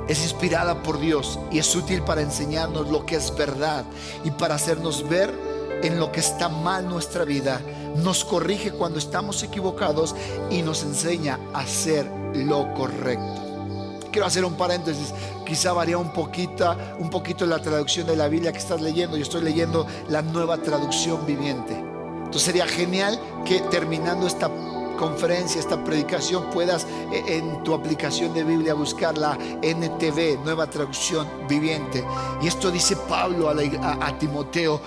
es inspirada por Dios y es útil para enseñarnos lo que es verdad y para hacernos ver en lo que está mal nuestra vida. Nos corrige cuando estamos equivocados y nos enseña a hacer lo correcto. Quiero hacer un paréntesis. Quizá varía un poquito la traducción de la Biblia que estás leyendo. Yo estoy leyendo la Nueva Traducción Viviente. Entonces sería genial que terminando esta conferencia, esta predicación, puedas en tu aplicación de Biblia buscar la NTV, Nueva Traducción Viviente. Y esto dice Pablo a Timoteo: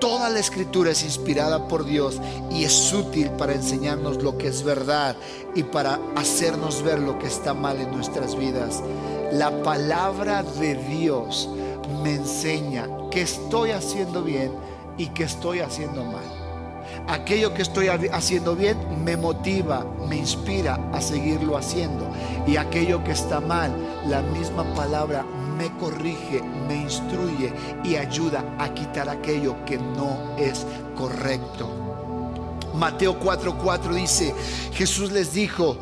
toda la escritura es inspirada por Dios y es útil para enseñarnos lo que es verdad y para hacernos ver lo que está mal en nuestras vidas. La palabra de Dios me enseña qué estoy haciendo bien y qué estoy haciendo mal. Aquello que estoy haciendo bien me motiva, me inspira a seguirlo haciendo. Y aquello que está mal, la misma palabra me corrige, me instruye y ayuda a quitar aquello que no es correcto. Mateo 4:4 dice: Jesús les dijo: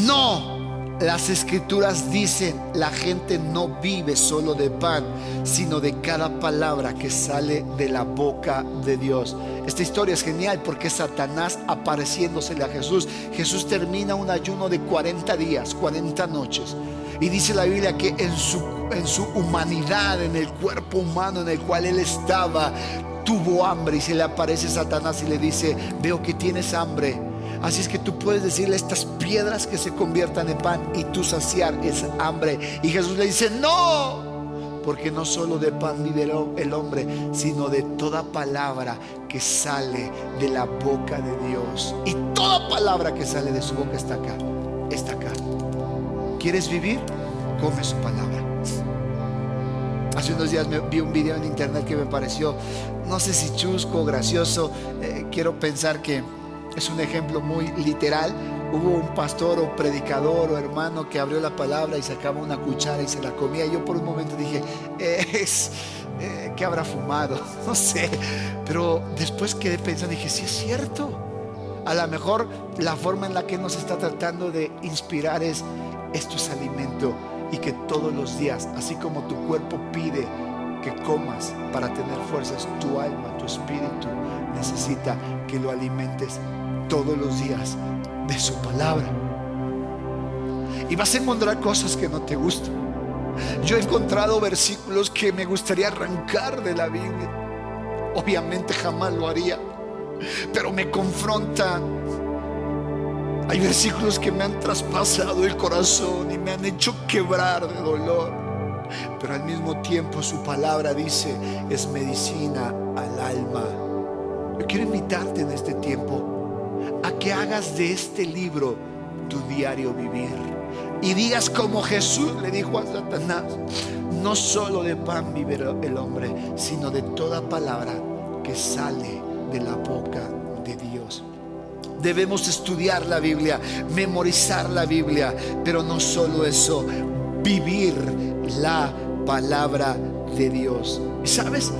no Las escrituras dicen, la gente no vive solo de pan, sino de cada palabra que sale de la boca de Dios. Esta historia es genial porque Satanás apareciéndosele a Jesús. Jesús termina un ayuno de 40 días, 40 noches. Y dice la Biblia que en su humanidad, en el cuerpo humano en el cual él estaba, tuvo hambre. Y se le aparece Satanás y le dice, veo que tienes hambre. Así es que tú puedes decirle a estas piedras que se conviertan en pan y tú saciar esa hambre. Y Jesús le dice, no, porque no solo de pan vive el hombre, sino de toda palabra que sale de la boca de Dios. Y toda palabra que sale de su boca está acá, está acá. ¿Quieres vivir? Come su palabra. Hace unos días vi un video en internet que me pareció, no sé si chusco o gracioso. Quiero pensar que es un ejemplo muy literal. Hubo un pastor o predicador o hermano que abrió la palabra y sacaba una cuchara y se la comía. Yo por un momento dije, ¿qué habrá fumado? No sé. Pero después quedé pensando, dije, sí es cierto. A lo mejor la forma en la que nos está tratando de inspirar es, esto es alimento, y que todos los días, así como tu cuerpo pide que comas para tener fuerzas, tu alma, tu espíritu necesita que lo alimentes todos los días de su palabra. Y vas a encontrar cosas que no te gustan. Yo he encontrado versículos que me gustaría arrancar de la Biblia. Obviamente jamás lo haría, pero me confrontan. Hay versículos que me han traspasado el corazón y me han hecho quebrar de dolor, pero al mismo tiempo su palabra dice, es medicina al alma. Yo quiero invitarte en este tiempo a que hagas de este libro tu diario vivir y digas como Jesús le dijo a Satanás, no solo de pan vivirá el hombre, sino de toda palabra que sale de la boca de Dios. Debemos estudiar la Biblia, memorizar la Biblia, pero no solo eso, vivir la palabra de Dios. ¿Y sabes?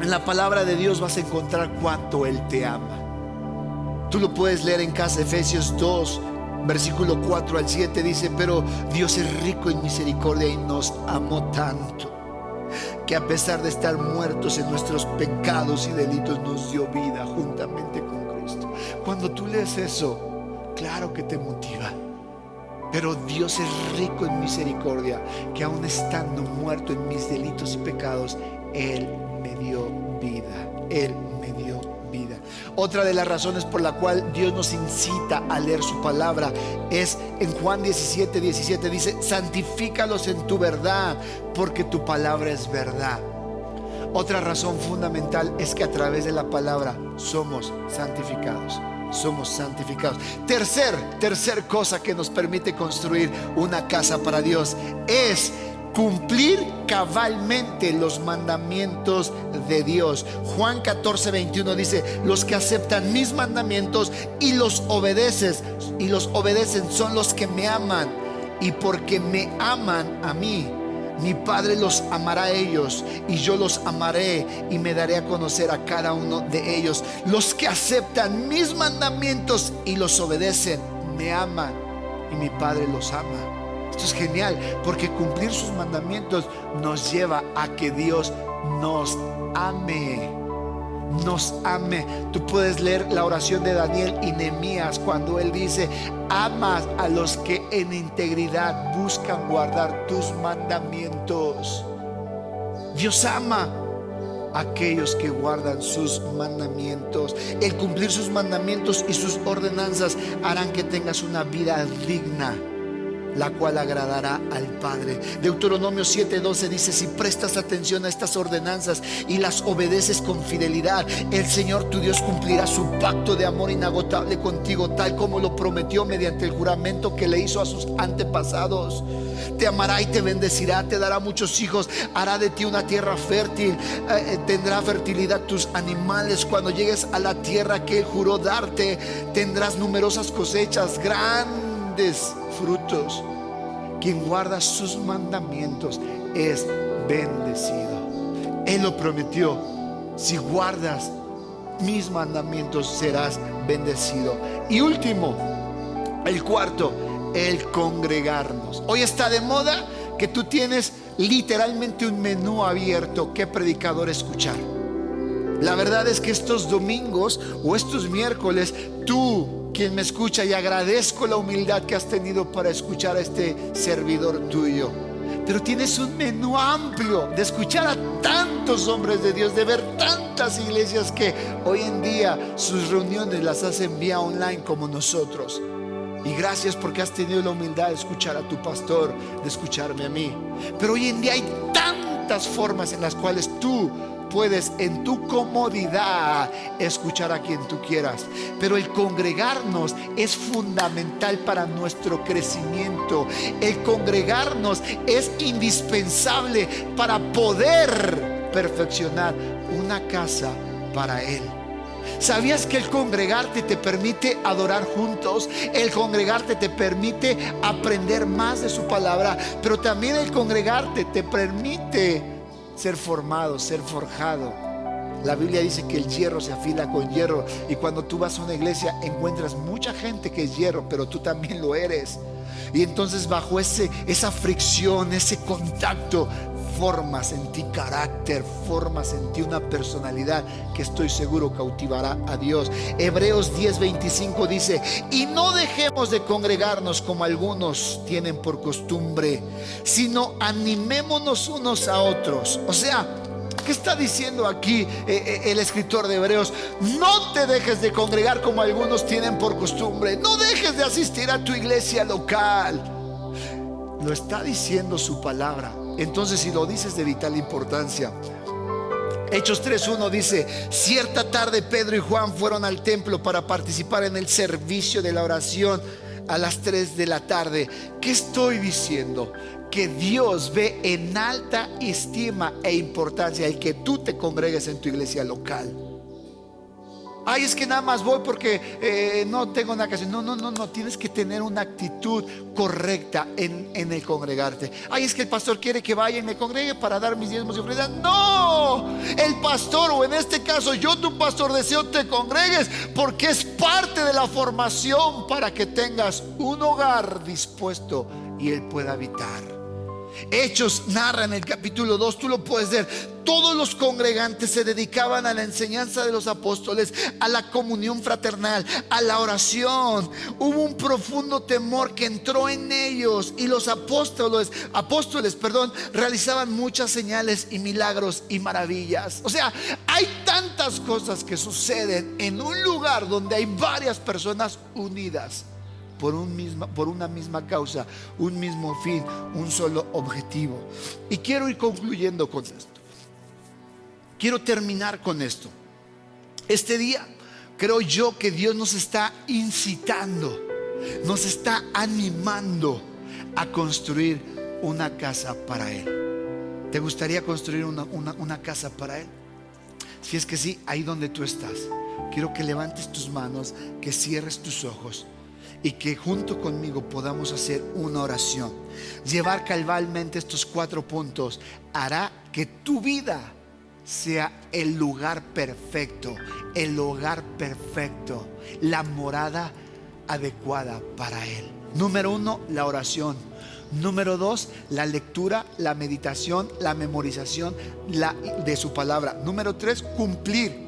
En la palabra de Dios vas a encontrar cuánto Él te ama. Tú lo puedes leer en casa. Efesios 2, versículo 4 al 7 dice, pero Dios es rico en misericordia y nos amó tanto, que a pesar de estar muertos en nuestros pecados y delitos, nos dio vida juntamente con Cristo. Cuando tú lees eso, claro que te motiva. Pero Dios es rico en misericordia, que aun estando muerto en mis delitos y pecados, Él me dio vida. Él me dio vida. Otra de las razones por la cual Dios nos incita a leer su palabra es en Juan 17, 17 dice, santifícalos en tu verdad, porque tu palabra es verdad. Otra razón fundamental es que a través de la palabra somos santificados. Somos santificados. Tercer cosa que nos permite construir una casa para Dios es cumplir cabalmente los mandamientos de Dios. Juan 14, 21 dice, los que aceptan mis mandamientos y los obedecen son los que me aman, y porque me aman a mí, mi Padre los amará a ellos, y yo los amaré y me daré a conocer a cada uno de ellos. Los que aceptan mis mandamientos y los obedecen me aman, y mi Padre los ama. Esto es genial, porque cumplir sus mandamientos nos lleva a que Dios nos ame. Nos ame. Tú puedes leer la oración de Daniel y Nehemías cuando él dice, amas a los que en integridad buscan guardar tus mandamientos. Dios ama a aquellos que guardan sus mandamientos. El cumplir sus mandamientos y sus ordenanzas harán que tengas una vida digna, la cual agradará al Padre. Deuteronomio 7:12 dice, si prestas atención a estas ordenanzas y las obedeces con fidelidad, el Señor tu Dios cumplirá su pacto de amor inagotable contigo, tal como lo prometió mediante el juramento que le hizo a sus antepasados. Te amará y te bendecirá, te dará muchos hijos, hará de ti una tierra fértil, tendrá fertilidad tus animales. Cuando llegues a la tierra que Él juró darte, tendrás numerosas cosechas, grandes frutos. Quien guarda sus mandamientos es bendecido. Él lo prometió. Si guardas mis mandamientos serás bendecido. Y último, el cuarto el congregarnos. Hoy está de moda que tú tienes literalmente un menú abierto. ¿Qué predicador escuchar? La verdad es que estos domingos o estos miércoles, tú, quien me escucha, y agradezco la humildad que has tenido para escuchar a este servidor tuyo, pero tienes un menú amplio de escuchar a tantos hombres de Dios, de ver tantas iglesias que hoy en día sus reuniones las hacen vía online como nosotros. Y gracias porque has tenido la humildad de escuchar a tu pastor, de escucharme a mí. Pero hoy en día hay tantas formas en las cuales tú puedes en tu comodidad escuchar a quien tú quieras. Pero el congregarnos es fundamental para nuestro crecimiento. El congregarnos es indispensable para poder perfeccionar una casa para Él. ¿Sabías que el congregarte te permite adorar juntos? El congregarte te permite aprender más de su palabra, pero también el congregarte te permite ser formado, ser forjado. La Biblia dice que el hierro se afila con hierro, y cuando tú vas a una iglesia encuentras mucha gente que es hierro, pero tú también lo eres. Y entonces bajo esa fricción, ese contacto, formas en ti carácter, formas en ti una personalidad que estoy seguro cautivará a Dios. Hebreos 10:25 dice: y no dejemos de congregarnos como algunos tienen por costumbre, sino animémonos unos a otros. O sea, ¿qué está diciendo aquí el escritor de Hebreos? No te dejes de congregar como algunos tienen por costumbre. No dejes de asistir a tu iglesia local. Lo está diciendo su palabra. Entonces, si lo dices, de vital importancia. Hechos 3:1 dice: cierta tarde Pedro y Juan fueron al templo para participar en el servicio de la oración a las 3 de la tarde. ¿Qué estoy diciendo? Que Dios ve en alta estima e importancia el que tú te congregues en tu iglesia local. Ay, es que nada más voy porque no tengo nada que hacer. No, tienes que tener una actitud correcta en el congregarte. Ay, es que el pastor quiere que vaya y me congregue para dar mis diezmos y ofrendas. No, el pastor, o en este caso yo, tu pastor, deseo te congregues porque es parte de la formación para que tengas un hogar dispuesto y Él pueda habitar. Hechos narra en el capítulo 2, tú lo puedes ver. Todos los congregantes se dedicaban a la enseñanza de los apóstoles, a la comunión fraternal, a la oración. Hubo un profundo temor que entró en ellos, y los apóstoles, realizaban muchas señales y milagros y maravillas. O sea, hay tantas cosas que suceden en un lugar donde hay varias personas unidas por una misma causa, un mismo fin, un solo objetivo. Y quiero ir concluyendo con esto. Quiero terminar con esto. Este día creo yo que Dios nos está incitando, nos está animando a construir una casa para Él. ¿Te gustaría construir una casa para Él? Si es que sí, ahí donde tú estás, quiero que levantes tus manos, que cierres tus ojos y que junto conmigo podamos hacer una oración. Llevar cabalmente estos 4 puntos hará que tu vida sea el lugar perfecto, el hogar perfecto, la morada adecuada para Él. Número 1, la oración. Número 2, la lectura, la meditación, la memorización de su palabra. Número 3, cumplir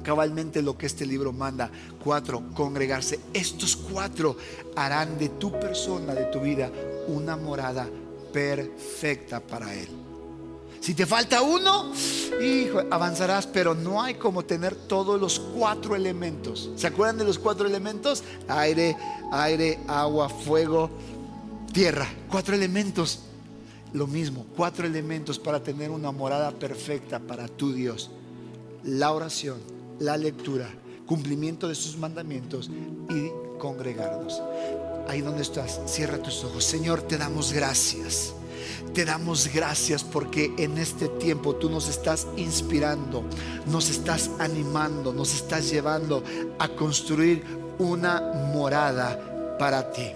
cabalmente lo que este libro manda. 4, congregarse. Estos 4 harán de tu persona, de tu vida, una morada perfecta para Él. Si te falta uno, hijo, avanzarás, pero no hay como tener todos los 4 elementos. ¿Se acuerdan de los 4 elementos? Aire, agua, fuego, tierra. 4 elementos. Lo mismo, 4 elementos para tener una morada perfecta para tu Dios. La oración, la lectura, cumplimiento de sus mandamientos y congregarnos. Ahí donde estás, cierra tus ojos. Señor, te damos gracias. Te damos gracias porque en este tiempo tú nos estás inspirando, nos estás animando, nos estás llevando a construir una morada para ti.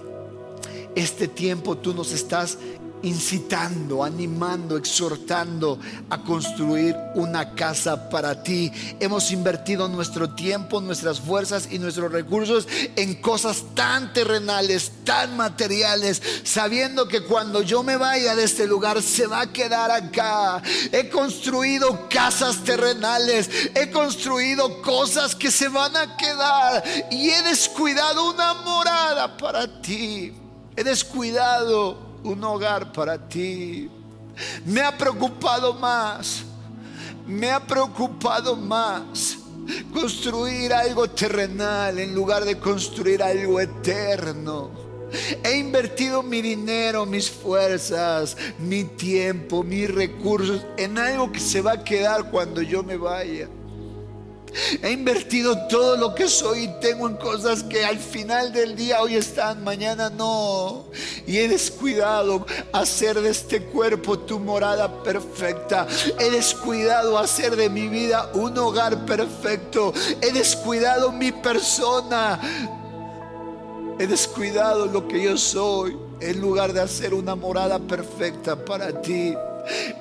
Este tiempo tú nos estás incitando, animando, exhortando a construir una casa para ti. Hemos invertido nuestro tiempo, nuestras fuerzas y nuestros recursos en cosas tan terrenales, tan materiales, sabiendo que cuando yo me vaya de este lugar se va a quedar acá. He construido casas terrenales, he construido cosas que se van a quedar, y he descuidado una morada para ti. He descuidado un hogar para ti. Me ha preocupado más construir algo terrenal en lugar de construir algo eterno. He invertido mi dinero, mis fuerzas, mi tiempo, mis recursos en algo que se va a quedar cuando yo me vaya. He invertido todo lo que soy y tengo en cosas que al final del día hoy están, mañana no. Y he descuidado hacer de este cuerpo tu morada perfecta. He descuidado hacer de mi vida un hogar perfecto. He descuidado mi persona. He descuidado lo que yo soy en lugar de hacer una morada perfecta para ti.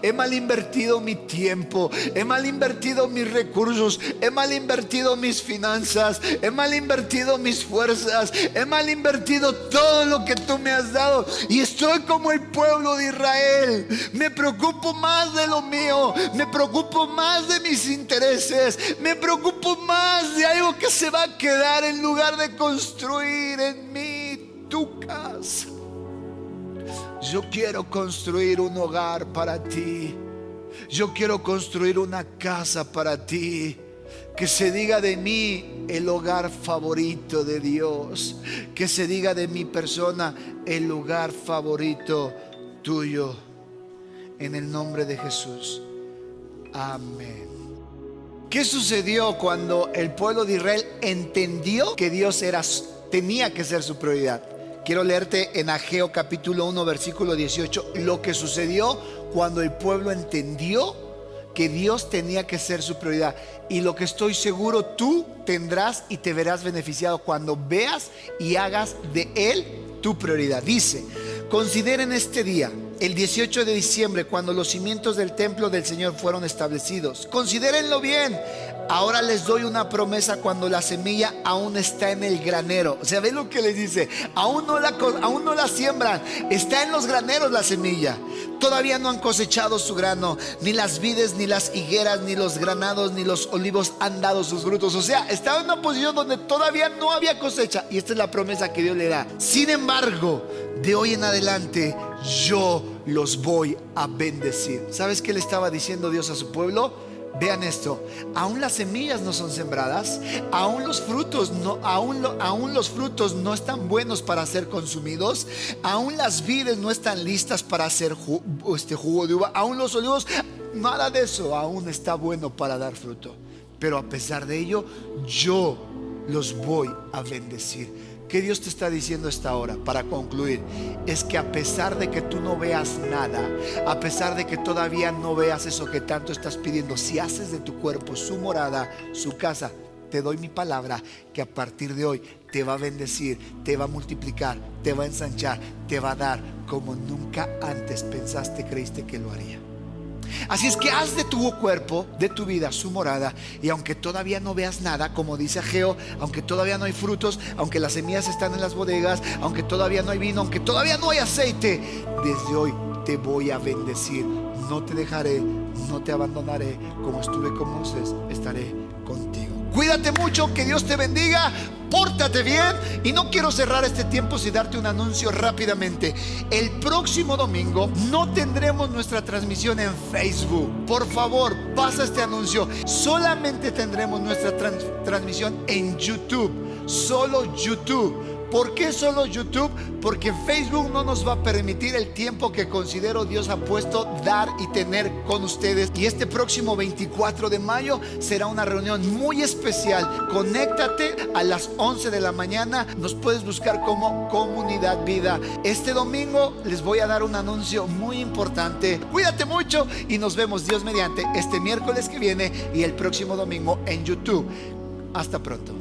He mal invertido mi tiempo, he mal invertido mis recursos, he mal invertido mis finanzas, he mal invertido mis fuerzas, he mal invertido todo lo que tú me has dado, y estoy como el pueblo de Israel. Me preocupo más de lo mío, me preocupo más de mis intereses, me preocupo más de algo que se va a quedar en lugar de construir en mí tu casa. Yo quiero construir un hogar para ti. Yo quiero construir una casa para ti. Que se diga de mí el hogar favorito de Dios. Que se diga de mi persona el lugar favorito tuyo. En el nombre de Jesús. Amén. ¿Qué sucedió cuando el pueblo de Israel entendió que Dios tenía que ser su prioridad? Quiero leerte en Ageo capítulo 1 versículo 18 lo que sucedió cuando el pueblo entendió que Dios tenía que ser su prioridad, y lo que estoy seguro tú tendrás y te verás beneficiado cuando veas y hagas de Él tu prioridad. Dice: consideren este día, el 18 de diciembre, cuando los cimientos del templo del Señor fueron establecidos. Considérenlo bien. Ahora les doy una promesa cuando la semilla aún está en el granero. O sea, ¿ven lo que les dice? Aún no la siembran. Está en los graneros la semilla. Todavía no han cosechado su grano. Ni las vides, ni las higueras, ni los granados, ni los olivos han dado sus frutos. O sea, estaba en una posición donde todavía no había cosecha. Y esta es la promesa que Dios le da. Sin embargo, de hoy en adelante yo los voy a bendecir. ¿Sabes qué le estaba diciendo Dios a su pueblo? Vean esto: aún las semillas no son sembradas, aún los frutos no están buenos para ser consumidos, aún las vides no están listas para hacer jugo de uva, aún los olivos, nada de eso aún está bueno para dar fruto. Pero a pesar de ello, yo los voy a bendecir. ¿Qué Dios te está diciendo esta hora? Para concluir, es que a pesar de que tú no veas nada, a pesar de que todavía no veas eso que tanto estás pidiendo, si haces de tu cuerpo su morada, su casa, te doy mi palabra que a partir de hoy te va a bendecir, te va a multiplicar, te va a ensanchar, te va a dar como nunca antes pensaste, creíste que lo haría. Así es que haz de tu cuerpo, de tu vida, su morada. Y aunque todavía no veas nada, como dice Ageo, aunque todavía no hay frutos, aunque las semillas están en las bodegas, aunque todavía no hay vino, aunque todavía no hay aceite, desde hoy te voy a bendecir. No te dejaré, no te abandonaré. Como estuve con Moisés, estaré contigo. Cuídate mucho, que Dios te bendiga, pórtate bien. Y no quiero cerrar este tiempo sin darte un anuncio rápidamente. El próximo domingo no tendremos nuestra transmisión en Facebook. Por favor, pasa este anuncio. Solamente tendremos nuestra transmisión en YouTube. Solo YouTube. ¿Por qué solo YouTube? Porque Facebook no nos va a permitir el tiempo que considero Dios ha puesto dar y tener con ustedes. Y este próximo 24 de mayo será una reunión muy especial. Conéctate a las 11 de la mañana. Nos puedes buscar como Comunidad Vida. Este domingo les voy a dar un anuncio muy importante. Cuídate mucho y nos vemos, Dios mediante, este miércoles que viene y el próximo domingo en YouTube. Hasta pronto.